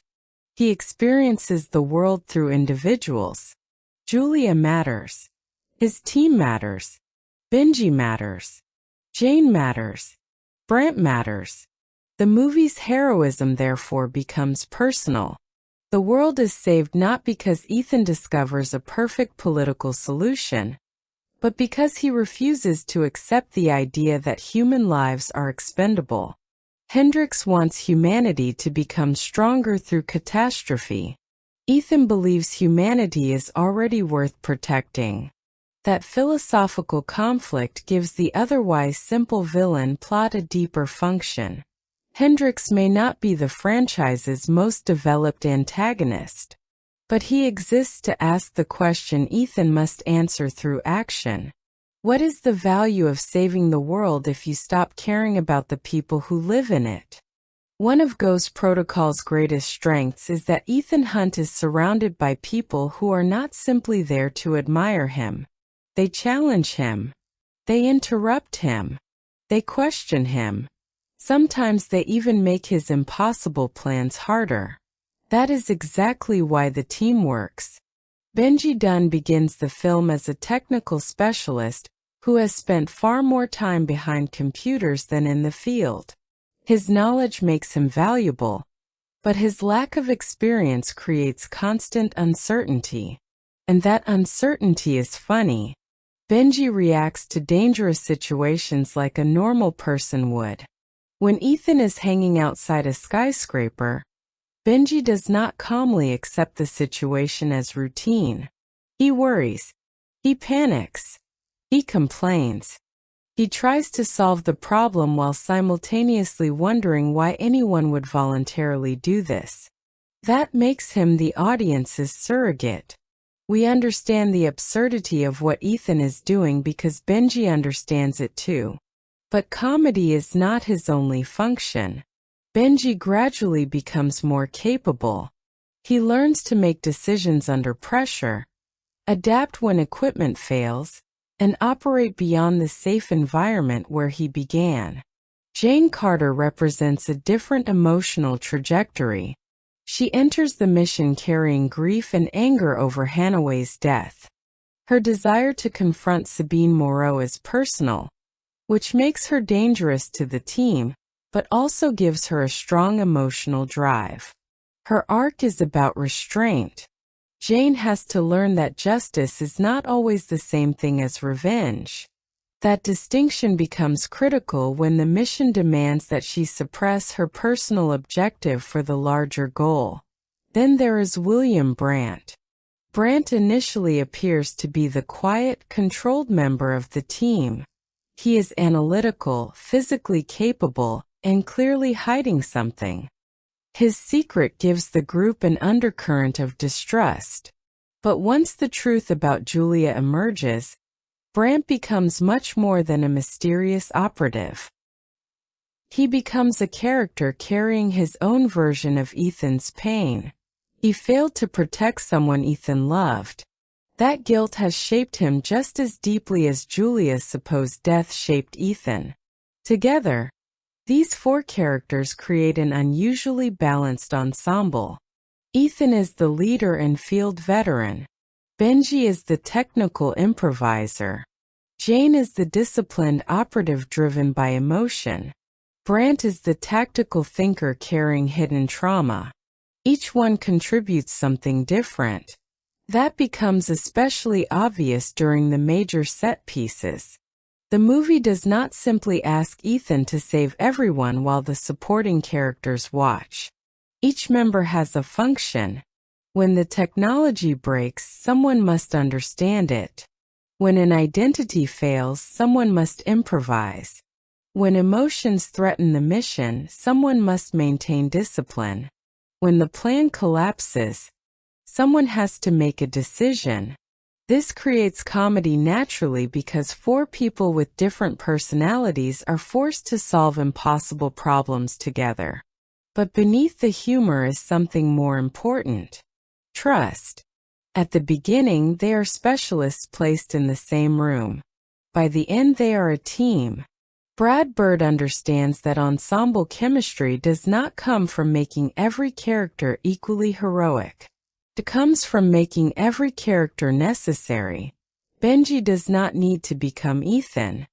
He experiences the world through individuals. Julia matters. His team matters. Benji matters. Jane matters. Brant matters. The movie's heroism therefore becomes personal. The world is saved not because Ethan discovers a perfect political solution, but because he refuses to accept the idea that human lives are expendable. Hendricks wants humanity to become stronger through catastrophe. Ethan believes humanity is already worth protecting. That philosophical conflict gives the otherwise simple villain plot a deeper function. Hendricks may not be the franchise's most developed antagonist, but he exists to ask the question Ethan must answer through action. What is the value of saving the world if you stop caring about the people who live in it? One of Ghost Protocol's greatest strengths is that Ethan Hunt is surrounded by people who are not simply there to admire him. They challenge him. They interrupt him. They question him. Sometimes they even make his impossible plans harder. That is exactly why the team works. Benji Dunn begins the film as a technical specialist who has spent far more time behind computers than in the field. His knowledge makes him valuable, but his lack of experience creates constant uncertainty. And that uncertainty is funny. Benji reacts to dangerous situations like a normal person would. When Ethan is hanging outside a skyscraper, Benji does not calmly accept the situation as routine. He worries. He panics. He complains. He tries to solve the problem while simultaneously wondering why anyone would voluntarily do this. That makes him the audience's surrogate. We understand the absurdity of what Ethan is doing because Benji understands it too. But comedy is not his only function. Benji gradually becomes more capable. He learns to make decisions under pressure, adapt when equipment fails, and operate beyond the safe environment where he began. Jane Carter represents a different emotional trajectory. She enters the mission carrying grief and anger over Hanaway's death. Her desire to confront Sabine Moreau is personal, which makes her dangerous to the team, but also gives her a strong emotional drive. Her arc is about restraint. Jane has to learn that justice is not always the same thing as revenge. That distinction becomes critical when the mission demands that she suppress her personal objective for the larger goal. Then there is William Brandt. Brandt initially appears to be the quiet, controlled member of the team. He is analytical, physically capable, and clearly hiding something. His secret gives the group an undercurrent of distrust. But once the truth about Julia emerges, Brandt becomes much more than a mysterious operative. He becomes a character carrying his own version of Ethan's pain. He failed to protect someone Ethan loved. That guilt has shaped him just as deeply as Julia's supposed death shaped Ethan. Together, these four characters create an unusually balanced ensemble. Ethan is the leader and field veteran. Benji is the technical improviser. Jane is the disciplined operative driven by emotion. Brant is the tactical thinker carrying hidden trauma. Each one contributes something different. That becomes especially obvious during the major set pieces. The movie does not simply ask Ethan to save everyone while the supporting characters watch. Each member has a function. When the technology breaks, someone must understand it. When an identity fails, someone must improvise. When emotions threaten the mission, someone must maintain discipline. When the plan collapses, someone has to make a decision. This creates comedy naturally because four people with different personalities are forced to solve impossible problems together. But beneath the humor is something more important: trust. At the beginning, they are specialists placed in the same room. By the end, they are a team. Brad Bird understands that ensemble chemistry does not come from making every character equally heroic. It comes from making every character necessary. Benji does not need to become Ethan.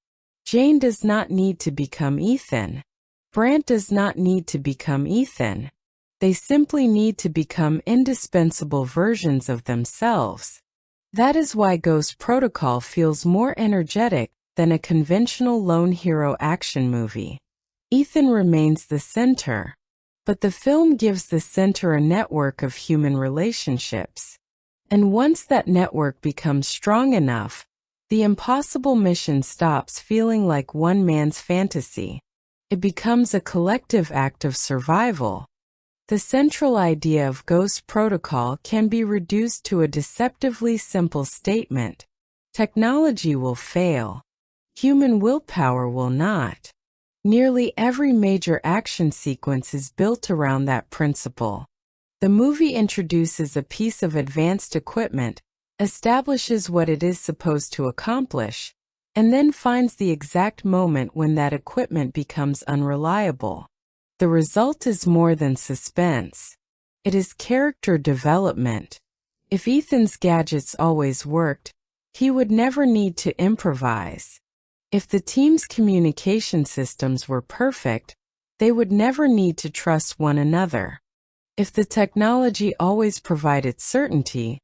Jane does not need to become Ethan. Brant does not need to become Ethan. They simply need to become indispensable versions of themselves. That is why Ghost Protocol feels more energetic than a conventional lone hero action movie. Ethan remains the center, but the film gives the center a network of human relationships. And once that network becomes strong enough, the impossible mission stops feeling like one man's fantasy. It becomes a collective act of survival. The central idea of Ghost Protocol can be reduced to a deceptively simple statement: technology will fail. Human willpower will not. Nearly every major action sequence is built around that principle. The movie introduces a piece of advanced equipment, establishes what it is supposed to accomplish, and then finds the exact moment when that equipment becomes unreliable. The result is more than suspense. It is character development. If Ethan's gadgets always worked, he would never need to improvise. If the team's communication systems were perfect, they would never need to trust one another. If the technology always provided certainty,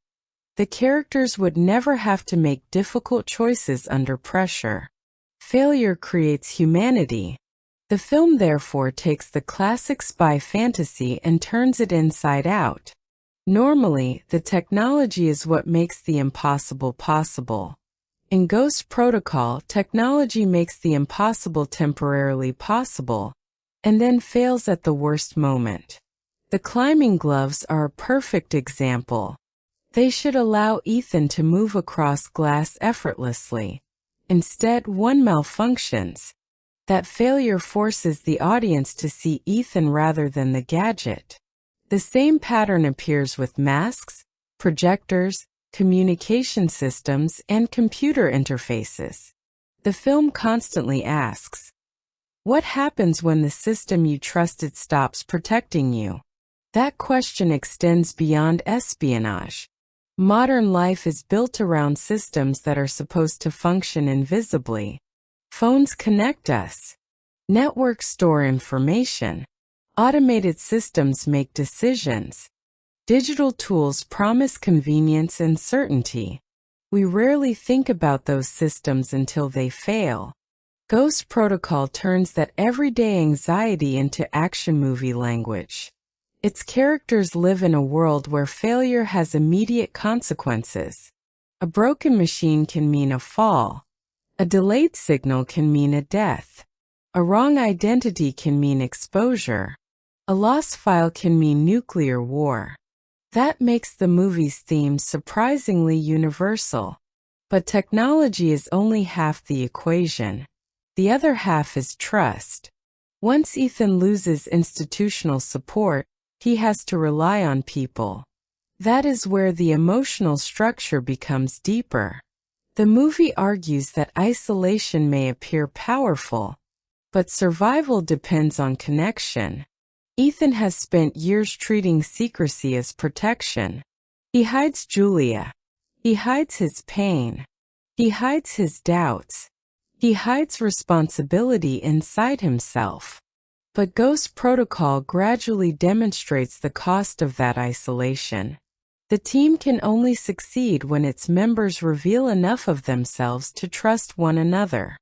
the characters would never have to make difficult choices under pressure. Failure creates humanity. The film therefore takes the classic spy fantasy and turns it inside out. Normally, the technology is what makes the impossible possible. In Ghost Protocol, technology makes the impossible temporarily possible, and then fails at the worst moment. The climbing gloves are a perfect example. They should allow Ethan to move across glass effortlessly. Instead, one malfunctions. That failure forces the audience to see Ethan rather than the gadget. The same pattern appears with masks, projectors, communication systems, and computer interfaces. The film constantly asks, what happens when the system you trusted stops protecting you? That question extends beyond espionage. Modern life is built around systems that are supposed to function invisibly. Phones connect us. Networks store information. Automated systems make decisions. Digital tools promise convenience and certainty. We rarely think about those systems until they fail. Ghost Protocol turns that everyday anxiety into action movie language. Its characters live in a world where failure has immediate consequences. A broken machine can mean a fall. A delayed signal can mean a death. A wrong identity can mean exposure. A lost file can mean nuclear war. That makes the movie's theme surprisingly universal. But technology is only half the equation. The other half is trust. Once Ethan loses institutional support, he has to rely on people. That is where the emotional structure becomes deeper. The movie argues that isolation may appear powerful, but survival depends on connection. Ethan has spent years treating secrecy as protection. He hides Julia. He hides his pain. He hides his doubts. He hides responsibility inside himself. But Ghost Protocol gradually demonstrates the cost of that isolation. The team can only succeed when its members reveal enough of themselves to trust one another.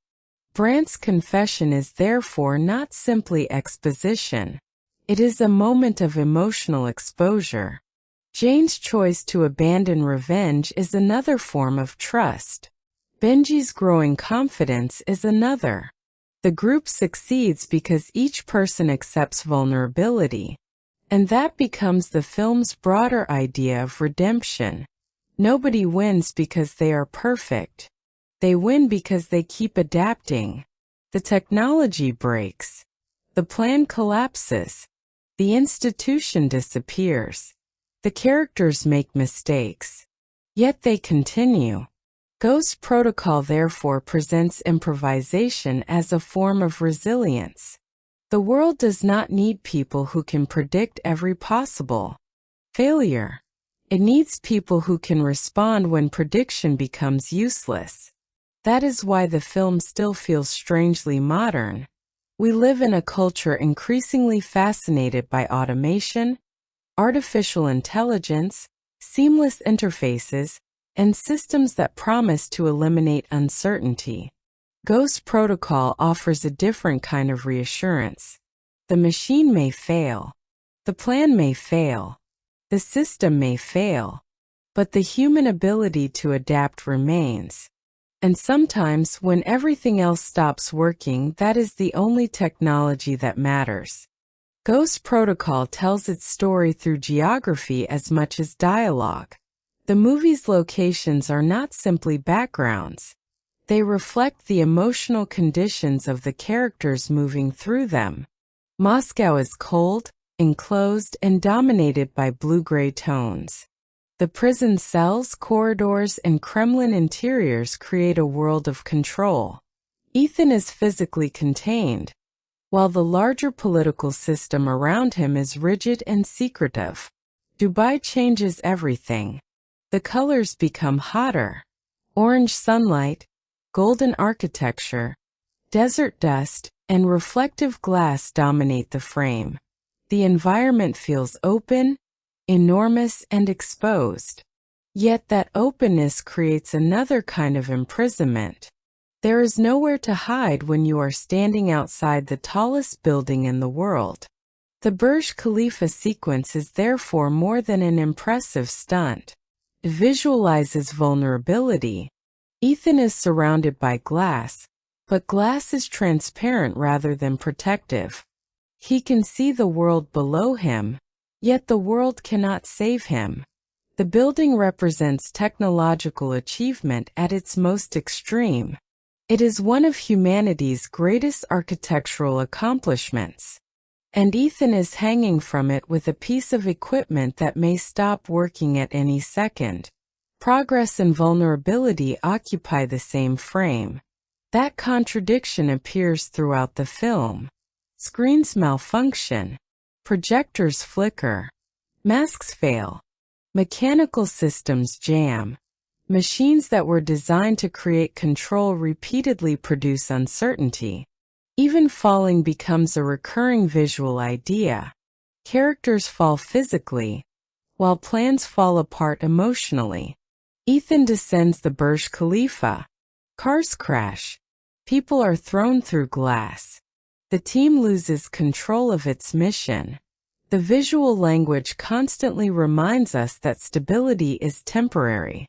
Brandt's confession is therefore not simply exposition. It is a moment of emotional exposure. Jane's choice to abandon revenge is another form of trust. Benji's growing confidence is another. The group succeeds because each person accepts vulnerability. And that becomes the film's broader idea of redemption. Nobody wins because they are perfect. They win because they keep adapting. The technology breaks. The plan collapses. The institution disappears. The characters make mistakes. Yet they continue. Ghost Protocol therefore presents improvisation as a form of resilience. The world does not need people who can predict every possible failure. It needs people who can respond when prediction becomes useless. That is why the film still feels strangely modern. We live in a culture increasingly fascinated by automation, artificial intelligence, seamless interfaces, and systems that promise to eliminate uncertainty. Ghost Protocol offers a different kind of reassurance. The machine may fail. The plan may fail. The system may fail. But the human ability to adapt remains. And sometimes, when everything else stops working, that is the only technology that matters. Ghost Protocol tells its story through geography as much as dialogue. The movie's locations are not simply backgrounds. They reflect the emotional conditions of the characters moving through them. Moscow is cold, enclosed, and dominated by blue-gray tones. The prison cells, corridors, and Kremlin interiors create a world of control. Ethan is physically contained, while the larger political system around him is rigid and secretive. Dubai changes everything. The colors become hotter. Orange sunlight, golden architecture, desert dust, and reflective glass dominate the frame. The environment feels open, enormous, and exposed. Yet that openness creates another kind of imprisonment. There is nowhere to hide when you are standing outside the tallest building in the world. The Burj Khalifa sequence is therefore more than an impressive stunt. It visualizes vulnerability. Ethan is surrounded by glass, but glass is transparent rather than protective. He can see the world below him, yet the world cannot save him. The building represents technological achievement at its most extreme. It is one of humanity's greatest architectural accomplishments. And Ethan is hanging from it with a piece of equipment that may stop working at any second. Progress and vulnerability occupy the same frame. That contradiction appears throughout the film. Screens malfunction. Projectors flicker. Masks fail. Mechanical systems jam. Machines that were designed to create control repeatedly produce uncertainty. Even falling becomes a recurring visual idea. Characters fall physically, while plans fall apart emotionally. Ethan descends the Burj Khalifa. Cars crash. People are thrown through glass. The team loses control of its mission. The visual language constantly reminds us that stability is temporary.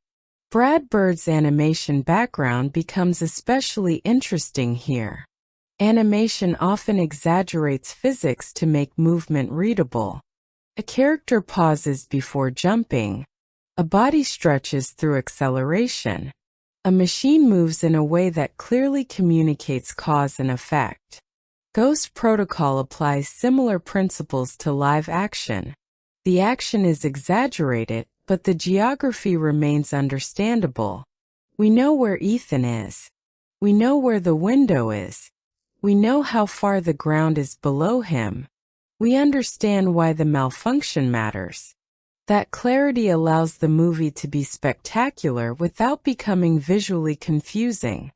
Brad Bird's animation background becomes especially interesting here. Animation often exaggerates physics to make movement readable. A character pauses before jumping. A body stretches through acceleration. A machine moves in a way that clearly communicates cause and effect. Ghost Protocol applies similar principles to live action. The action is exaggerated, but the geography remains understandable. We know where Ethan is. We know where the window is. We know how far the ground is below him. We understand why the malfunction matters. That clarity allows the movie to be spectacular without becoming visually confusing.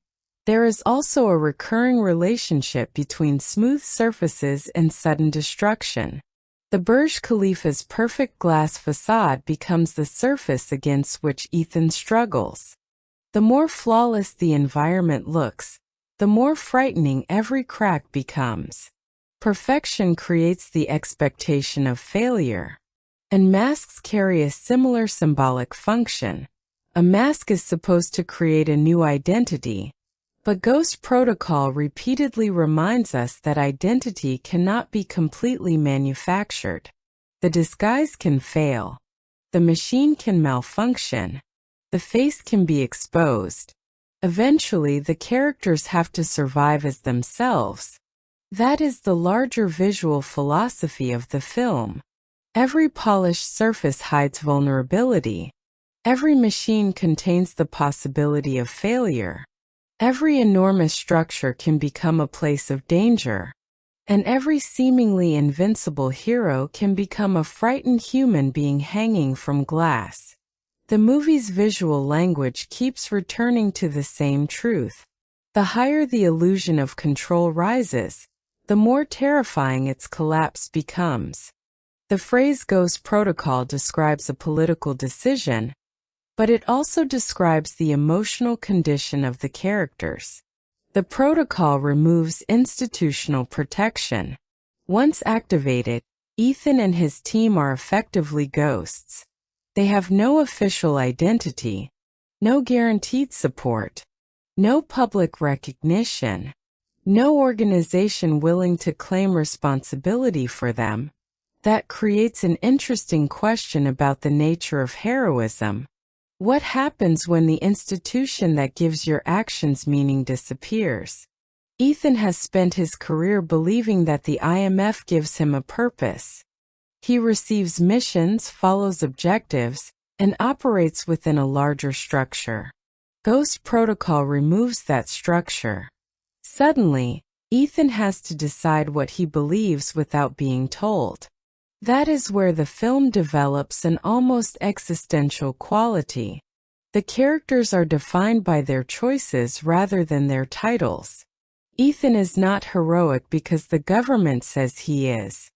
There is also a recurring relationship between smooth surfaces and sudden destruction. The Burj Khalifa's perfect glass facade becomes the surface against which Ethan struggles. The more flawless the environment looks, the more frightening every crack becomes. Perfection creates the expectation of failure. And masks carry a similar symbolic function. A mask is supposed to create a new identity, but Ghost Protocol repeatedly reminds us that identity cannot be completely manufactured. The disguise can fail. The machine can malfunction. The face can be exposed. Eventually, the characters have to survive as themselves. That is the larger visual philosophy of the film. Every polished surface hides vulnerability. Every machine contains the possibility of failure. Every enormous structure can become a place of danger. And every seemingly invincible hero can become a frightened human being hanging from glass. The movie's visual language keeps returning to the same truth. The higher the illusion of control rises, the more terrifying its collapse becomes. The phrase Ghost Protocol describes a political decision, but it also describes the emotional condition of the characters. The protocol removes institutional protection. Once activated, Ethan and his team are effectively ghosts. They have no official identity, no guaranteed support, no public recognition, no organization willing to claim responsibility for them. That creates an interesting question about the nature of heroism. What happens when the institution that gives your actions meaning disappears? Ethan has spent his career believing that the IMF gives him a purpose. He receives missions, follows objectives, and operates within a larger structure. Ghost Protocol removes that structure. Suddenly, Ethan has to decide what he believes without being told. That is where the film develops an almost existential quality. The characters are defined by their choices rather than their titles. Ethan is not heroic because the government says he is.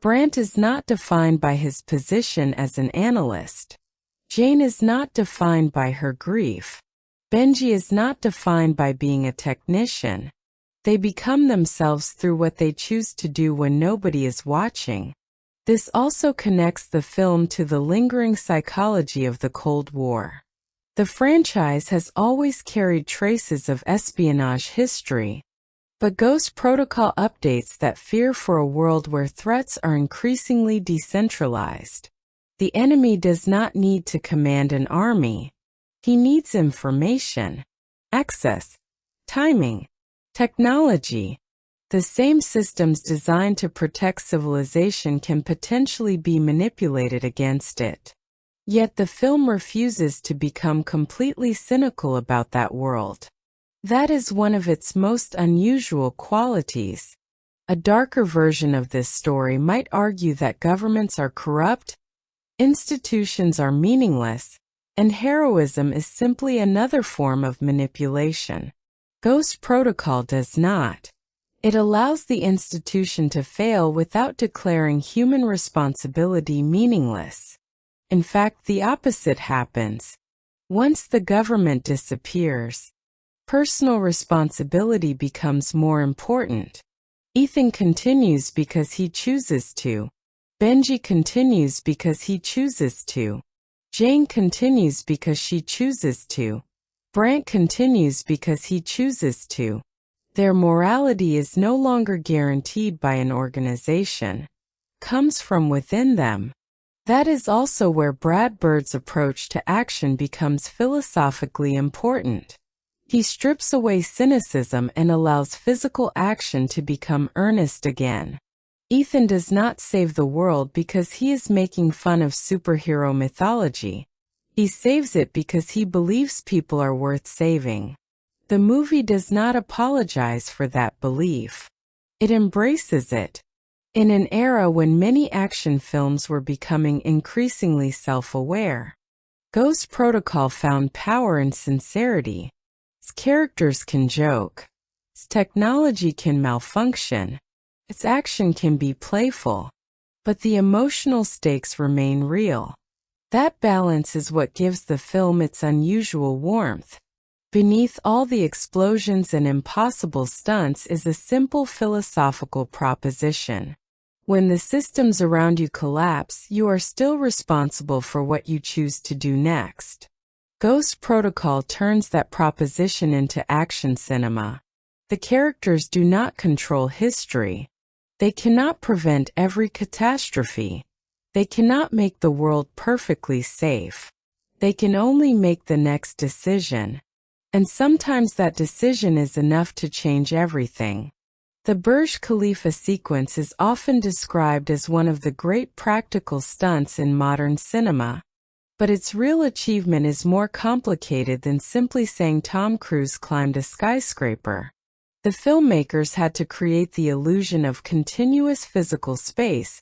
Brant is not defined by his position as an analyst. Jane is not defined by her grief. Benji is not defined by being a technician. They become themselves through what they choose to do when nobody is watching. This also connects the film to the lingering psychology of the Cold War. The franchise has always carried traces of espionage history, but Ghost Protocol updates that fear for a world where threats are increasingly decentralized. The enemy does not need to command an army. He needs information, access, timing, technology. The same systems designed to protect civilization can potentially be manipulated against it. Yet the film refuses to become completely cynical about that world. That is one of its most unusual qualities. A darker version of this story might argue that governments are corrupt, institutions are meaningless, and heroism is simply another form of manipulation. Ghost Protocol does not. It allows the institution to fail without declaring human responsibility meaningless. In fact, the opposite happens. Once the government disappears, personal responsibility becomes more important. Ethan continues because he chooses to. Benji continues because he chooses to. Jane continues because she chooses to. Brant continues because he chooses to. Their morality is no longer guaranteed by an organization. Comes from within them. That is also where Brad Bird's approach to action becomes philosophically important. He strips away cynicism and allows physical action to become earnest again. Ethan does not save the world because he is making fun of superhero mythology. He saves it because he believes people are worth saving. The movie does not apologize for that belief. It embraces it. In an era when many action films were becoming increasingly self-aware, Ghost Protocol found power in sincerity. Its characters can joke. Its technology can malfunction. Its action can be playful. But the emotional stakes remain real. That balance is what gives the film its unusual warmth. Beneath all the explosions and impossible stunts is a simple philosophical proposition. When the systems around you collapse, you are still responsible for what you choose to do next. Ghost Protocol turns that proposition into action cinema. The characters do not control history. They cannot prevent every catastrophe. They cannot make the world perfectly safe. They can only make the next decision. And sometimes that decision is enough to change everything. The Burj Khalifa sequence is often described as one of the great practical stunts in modern cinema. But its real achievement is more complicated than simply saying Tom Cruise climbed a skyscraper. The filmmakers had to create the illusion of continuous physical space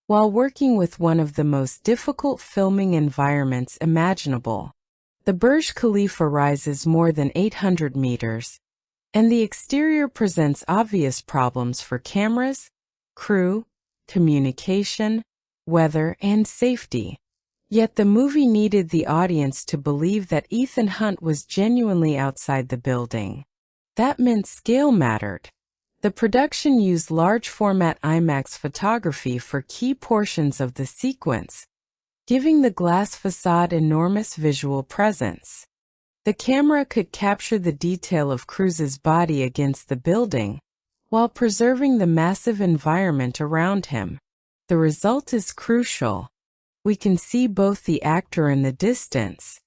while working with one of the most difficult filming environments imaginable. The Burj Khalifa rises more than 800 meters. And the exterior presents obvious problems for cameras, crew, communication, weather, and safety. Yet the movie needed the audience to believe that Ethan Hunt was genuinely outside the building. That meant scale mattered. The production used large-format IMAX photography for key portions of the sequence, giving the glass facade enormous visual presence. The camera could capture the detail of Cruise's body against the building, while preserving the massive environment around him. The result is crucial. We can see both the actor and the distance.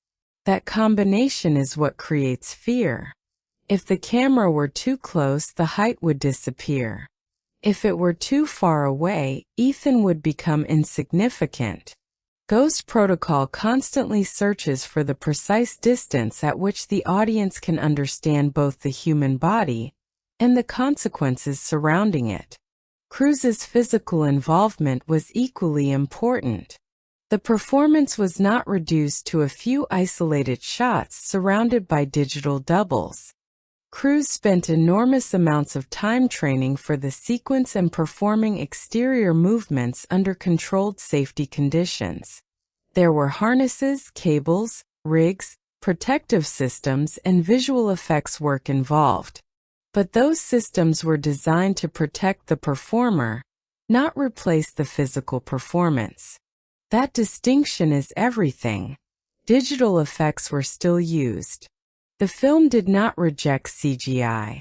That combination is what creates fear. If the camera were too close, the height would disappear. If it were too far away, Ethan would become insignificant. Ghost Protocol constantly searches for the precise distance at which the audience can understand both the human body and the consequences surrounding it. Cruise's physical involvement was equally important. The performance was not reduced to a few isolated shots surrounded by digital doubles. Cruise spent enormous amounts of time training for the sequence and performing exterior movements under controlled safety conditions. There were harnesses, cables, rigs, protective systems, and visual effects work involved. But those systems were designed to protect the performer, not replace the physical performance. That distinction is everything. Digital effects were still used. The film did not reject CGI.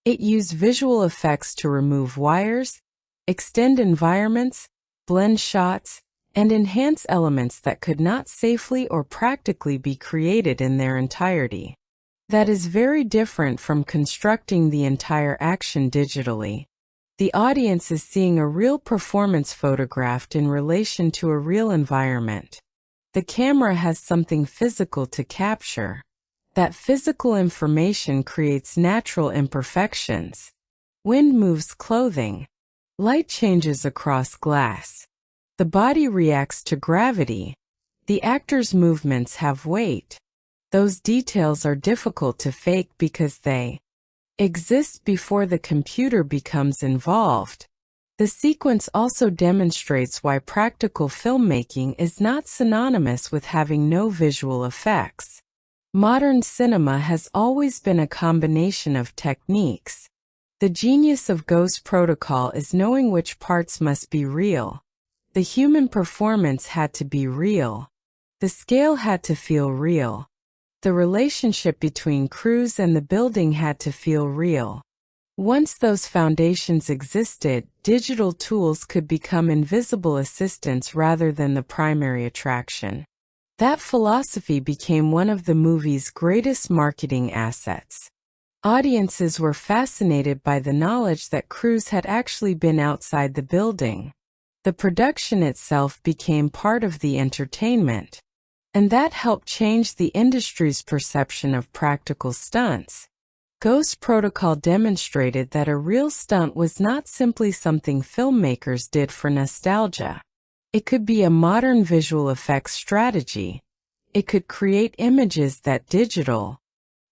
It used visual effects to remove wires, extend environments, blend shots, and enhance elements that could not safely or practically be created in their entirety. That is very different from constructing the entire action digitally. The audience is seeing a real performance photographed in relation to a real environment. The camera has something physical to capture. That physical information creates natural imperfections. Wind moves clothing. Light changes across glass. The body reacts to gravity. The actor's movements have weight. Those details are difficult to fake because they exist before the computer becomes involved. The sequence also demonstrates why practical filmmaking is not synonymous with having no visual effects. Modern cinema has always been a combination of techniques. The genius of Ghost Protocol is knowing which parts must be real. The human performance had to be real. The scale had to feel real. The relationship between Cruise and the building had to feel real. Once those foundations existed, digital tools could become invisible assistants rather than the primary attraction. That philosophy became one of the movie's greatest marketing assets. Audiences were fascinated by the knowledge that crews had actually been outside the building. The production itself became part of the entertainment, and that helped change the industry's perception of practical stunts. Ghost Protocol demonstrated that a real stunt was not simply something filmmakers did for nostalgia. It could be a modern visual effects strategy. It could create images that digital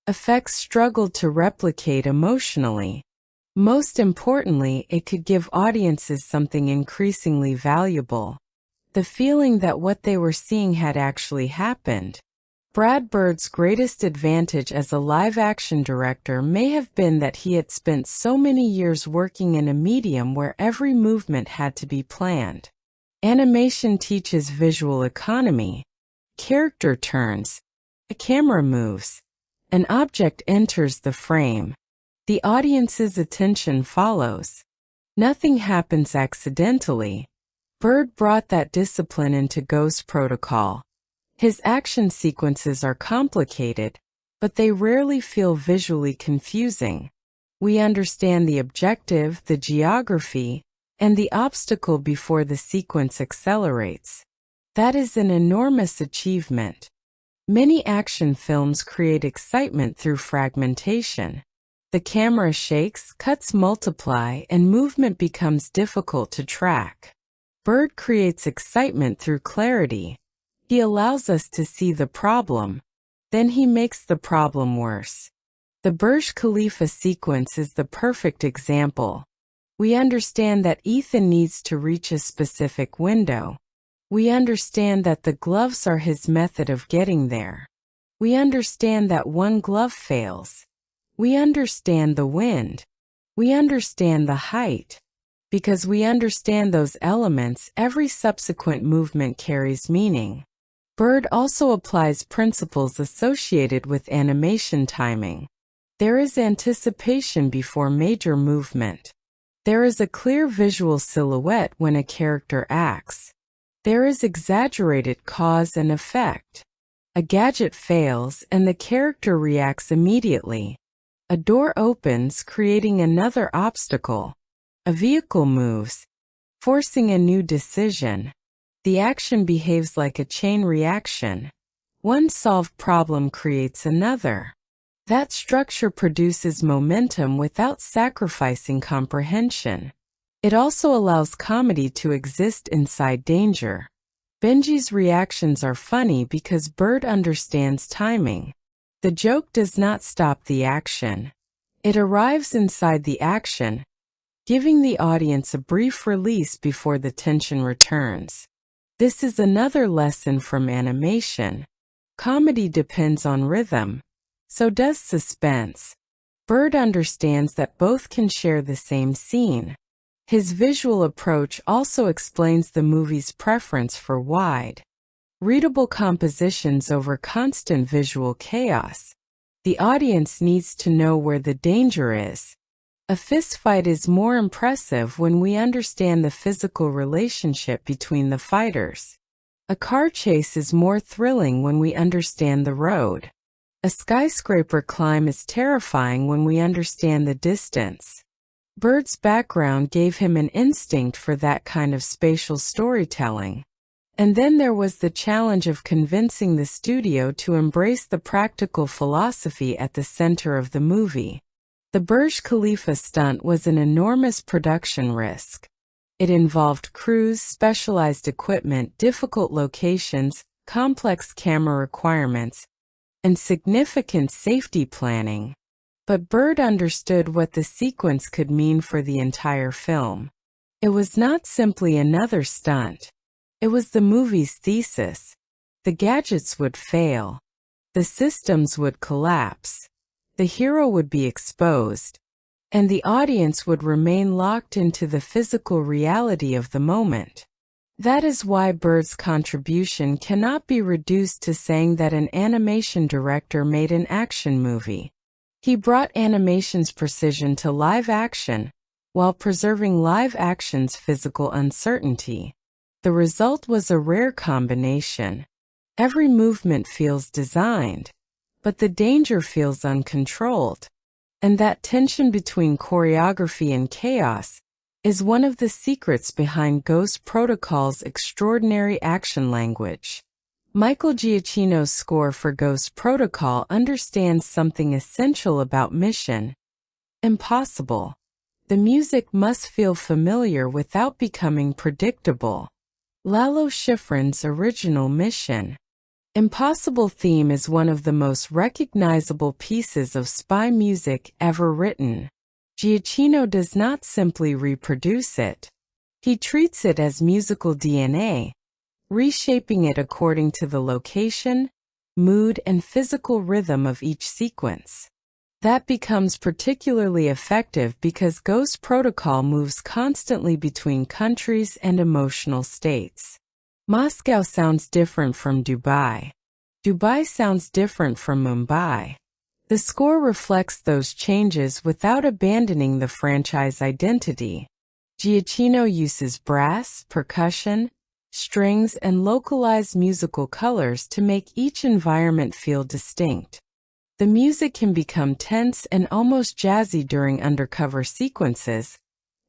effects struggled to replicate emotionally. Most importantly, it could give audiences something increasingly valuable: the feeling that what they were seeing had actually happened. Brad Bird's greatest advantage as a live-action director may have been that he had spent so many years working in a medium where every movement had to be planned. Animation teaches visual economy. Character turns, a camera moves, an object enters the frame. The audience's attention follows. Nothing happens accidentally. Bird brought that discipline into Ghost Protocol. His action sequences are complicated, but they rarely feel visually confusing. We understand the objective, the geography, and the obstacle before the sequence accelerates. That is an enormous achievement. Many action films create excitement through fragmentation. The camera shakes, cuts multiply, and movement becomes difficult to track. Bird creates excitement through clarity. He allows us to see the problem, then he makes the problem worse. The Burj Khalifa sequence is the perfect example. We understand that Ethan needs to reach a specific window. We understand that the gloves are his method of getting there. We understand that one glove fails. We understand the wind. We understand the height. Because we understand those elements, every subsequent movement carries meaning. Bird also applies principles associated with animation timing. There is anticipation before major movement. There is a clear visual silhouette when a character acts. There is exaggerated cause and effect. A gadget fails and the character reacts immediately. A door opens, creating another obstacle. A vehicle moves, forcing a new decision. The action behaves like a chain reaction. One solved problem creates another. That structure produces momentum without sacrificing comprehension. It also allows comedy to exist inside danger. Benji's reactions are funny because Bird understands timing. The joke does not stop the action. It arrives inside the action, giving the audience a brief release before the tension returns. This is another lesson from animation. Comedy depends on rhythm. So does suspense. Bird understands that both can share the same scene. His visual approach also explains the movie's preference for wide, readable compositions over constant visual chaos. The audience needs to know where the danger is. A fistfight is more impressive when we understand the physical relationship between the fighters. A car chase is more thrilling when we understand the road. A skyscraper climb is terrifying when we understand the distance. Bird's background gave him an instinct for that kind of spatial storytelling. And then there was the challenge of convincing the studio to embrace the practical philosophy at the center of the movie. The Burj Khalifa stunt was an enormous production risk. It involved crews, specialized equipment, difficult locations, complex camera requirements, and significant safety planning. But Bird understood what the sequence could mean for the entire film. It was not simply another stunt. It was the movie's thesis. The gadgets would fail. The systems would collapse. The hero would be exposed. And the audience would remain locked into the physical reality of the moment. That is why Bird's contribution cannot be reduced to saying that an animation director made an action movie. He brought animation's precision to live action, while preserving live action's physical uncertainty. The result was a rare combination. Every movement feels designed, but the danger feels uncontrolled. And that tension between choreography and chaos is one of the secrets behind Ghost Protocol's extraordinary action language. Michael Giacchino's score for Ghost Protocol understands something essential about Mission Impossible. The music must feel familiar without becoming predictable. Lalo Schifrin's original Mission Impossible theme is one of the most recognizable pieces of spy music ever written. Giacchino does not simply reproduce it. He treats it as musical DNA, reshaping it according to the location, mood, and physical rhythm of each sequence. That becomes particularly effective because Ghost Protocol moves constantly between countries and emotional states. Moscow sounds different from Dubai. Dubai sounds different from Mumbai. The score reflects those changes without abandoning the franchise identity. Giacchino uses brass, percussion, strings, and localized musical colors to make each environment feel distinct. The music can become tense and almost jazzy during undercover sequences,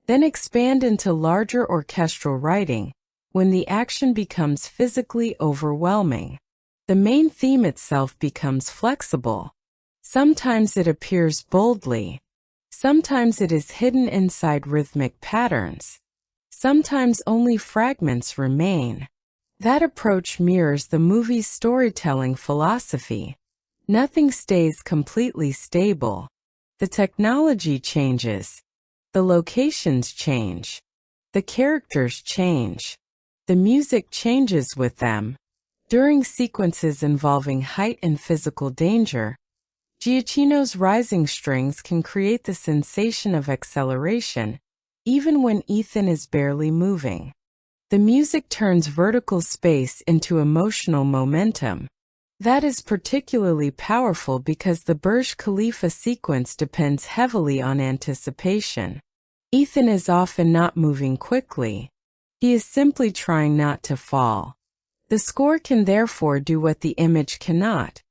then expand into larger orchestral writing when the action becomes physically overwhelming. The main theme itself becomes flexible. Sometimes it appears boldly. Sometimes it is hidden inside rhythmic patterns. Sometimes only fragments remain. That approach mirrors the movie's storytelling philosophy. Nothing stays completely stable. The technology changes. The locations change. The characters change. The music changes with them. During sequences involving height and physical danger, Giacchino's rising strings can create the sensation of acceleration, even when Ethan is barely moving. The music turns vertical space into emotional momentum. That is particularly powerful because the Burj Khalifa sequence depends heavily on anticipation. Ethan is often not moving quickly. He is simply trying not to fall. The score can therefore do what the image cannot: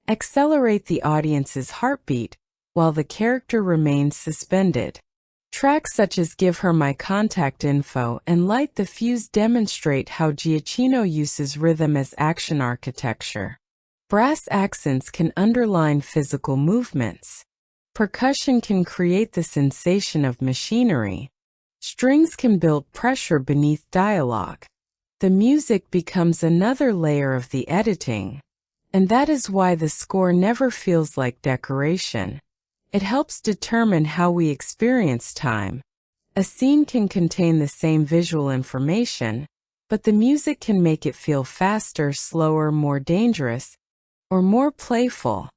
accelerate the audience's heartbeat while the character remains suspended. Tracks such as Give Her My Contact Info and Light the Fuse demonstrate how Giacchino uses rhythm as action architecture. Brass accents can underline physical movements. Percussion can create the sensation of machinery. Strings can build pressure beneath dialogue. The music becomes another layer of the editing. And that is why the score never feels like decoration. It helps determine how we experience time. A scene can contain the same visual information, but the music can make it feel faster, slower, more dangerous, or more playful.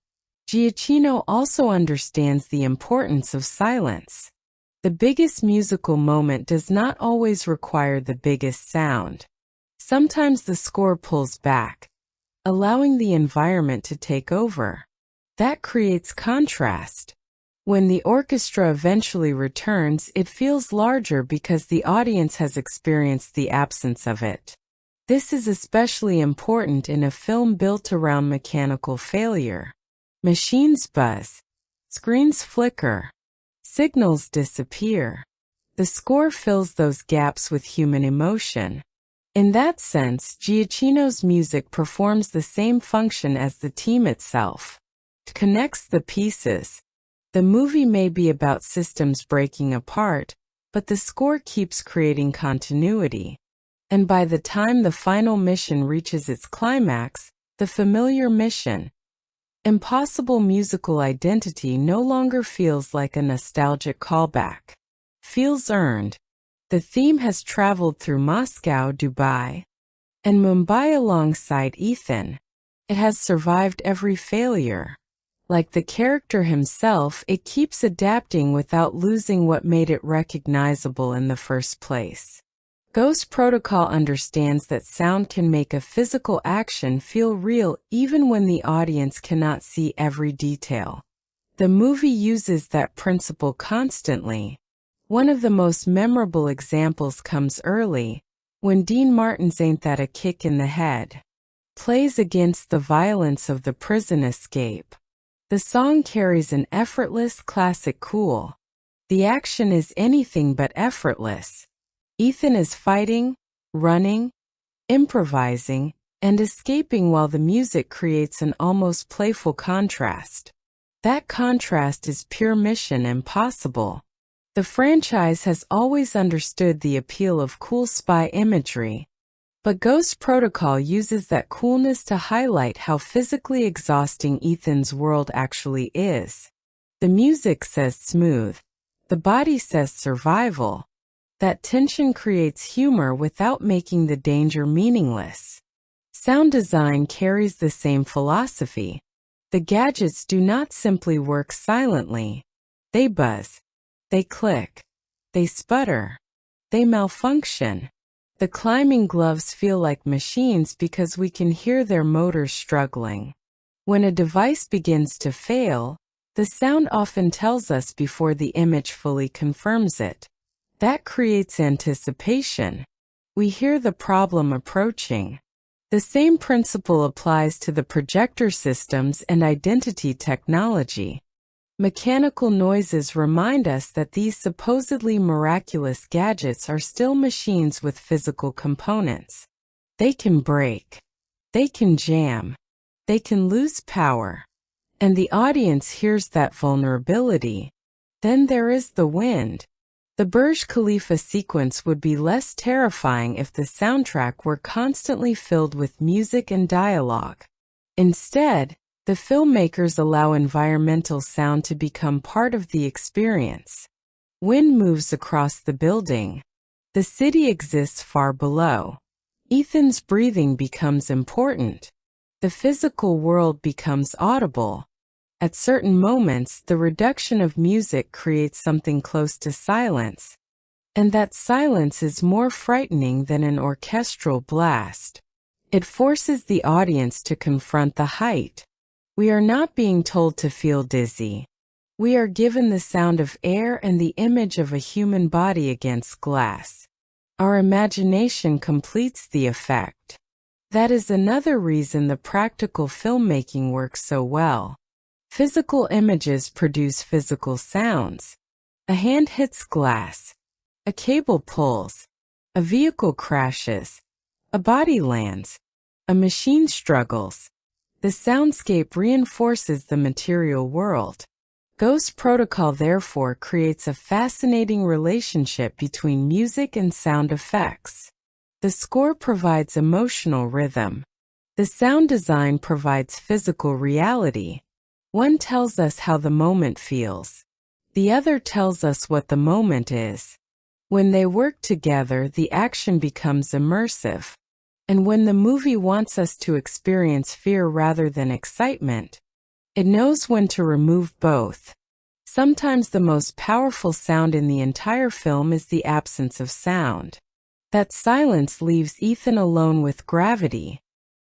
Giacchino also understands the importance of silence. The biggest musical moment does not always require the biggest sound. Sometimes the score pulls back, allowing the environment to take over. That creates contrast. When the orchestra eventually returns, it feels larger because the audience has experienced the absence of it. This is especially important in a film built around mechanical failure. Machines buzz, screens flicker, signals disappear. The score fills those gaps with human emotion. In that sense, Giacchino's music performs the same function as the theme itself. It connects the pieces. The movie may be about systems breaking apart, but the score keeps creating continuity. And by the time the final mission reaches its climax, the familiar Mission Impossible musical identity no longer feels like a nostalgic callback. Feels earned. The theme has traveled through Moscow, Dubai, and Mumbai alongside Ethan. It has survived every failure. Like the character himself, it keeps adapting without losing what made it recognizable in the first place. Ghost Protocol understands that sound can make a physical action feel real even when the audience cannot see every detail. The movie uses that principle constantly. One of the most memorable examples comes early, when Dean Martin's Ain't That a Kick in the Head plays against the violence of the prison escape. The song carries an effortless classic cool. The action is anything but effortless. Ethan is fighting, running, improvising, and escaping while the music creates an almost playful contrast. That contrast is pure Mission Impossible. The franchise has always understood the appeal of cool spy imagery, but Ghost Protocol uses that coolness to highlight how physically exhausting Ethan's world actually is. The music says smooth. The body says survival. That tension creates humor without making the danger meaningless. Sound design carries the same philosophy. The gadgets do not simply work silently. They buzz. They click. They sputter. They malfunction. The climbing gloves feel like machines because we can hear their motors struggling. When a device begins to fail, the sound often tells us before the image fully confirms it. That creates anticipation. We hear the problem approaching. The same principle applies to the projector systems and identity technology. Mechanical noises remind us that these supposedly miraculous gadgets are still machines with physical components. They can break. They can jam. They can lose power. And the audience hears that vulnerability. Then there is the wind. The Burj Khalifa sequence would be less terrifying if the soundtrack were constantly filled with music and dialogue. Instead, the filmmakers allow environmental sound to become part of the experience. Wind moves across the building. The city exists far below. Ethan's breathing becomes important. The physical world becomes audible. At certain moments, the reduction of music creates something close to silence, and that silence is more frightening than an orchestral blast. It forces the audience to confront the height. We are not being told to feel dizzy. We are given the sound of air and the image of a human body against glass. Our imagination completes the effect. That is another reason the practical filmmaking works so well. Physical images produce physical sounds. A hand hits glass. A cable pulls. A vehicle crashes. A body lands. A machine struggles. The soundscape reinforces the material world. Ghost Protocol therefore creates a fascinating relationship between music and sound effects. The score provides emotional rhythm. The sound design provides physical reality. One tells us how the moment feels. The other tells us what the moment is. When they work together, the action becomes immersive. And when the movie wants us to experience fear rather than excitement, it knows when to remove both. Sometimes the most powerful sound in the entire film is the absence of sound. That silence leaves Ethan alone with gravity.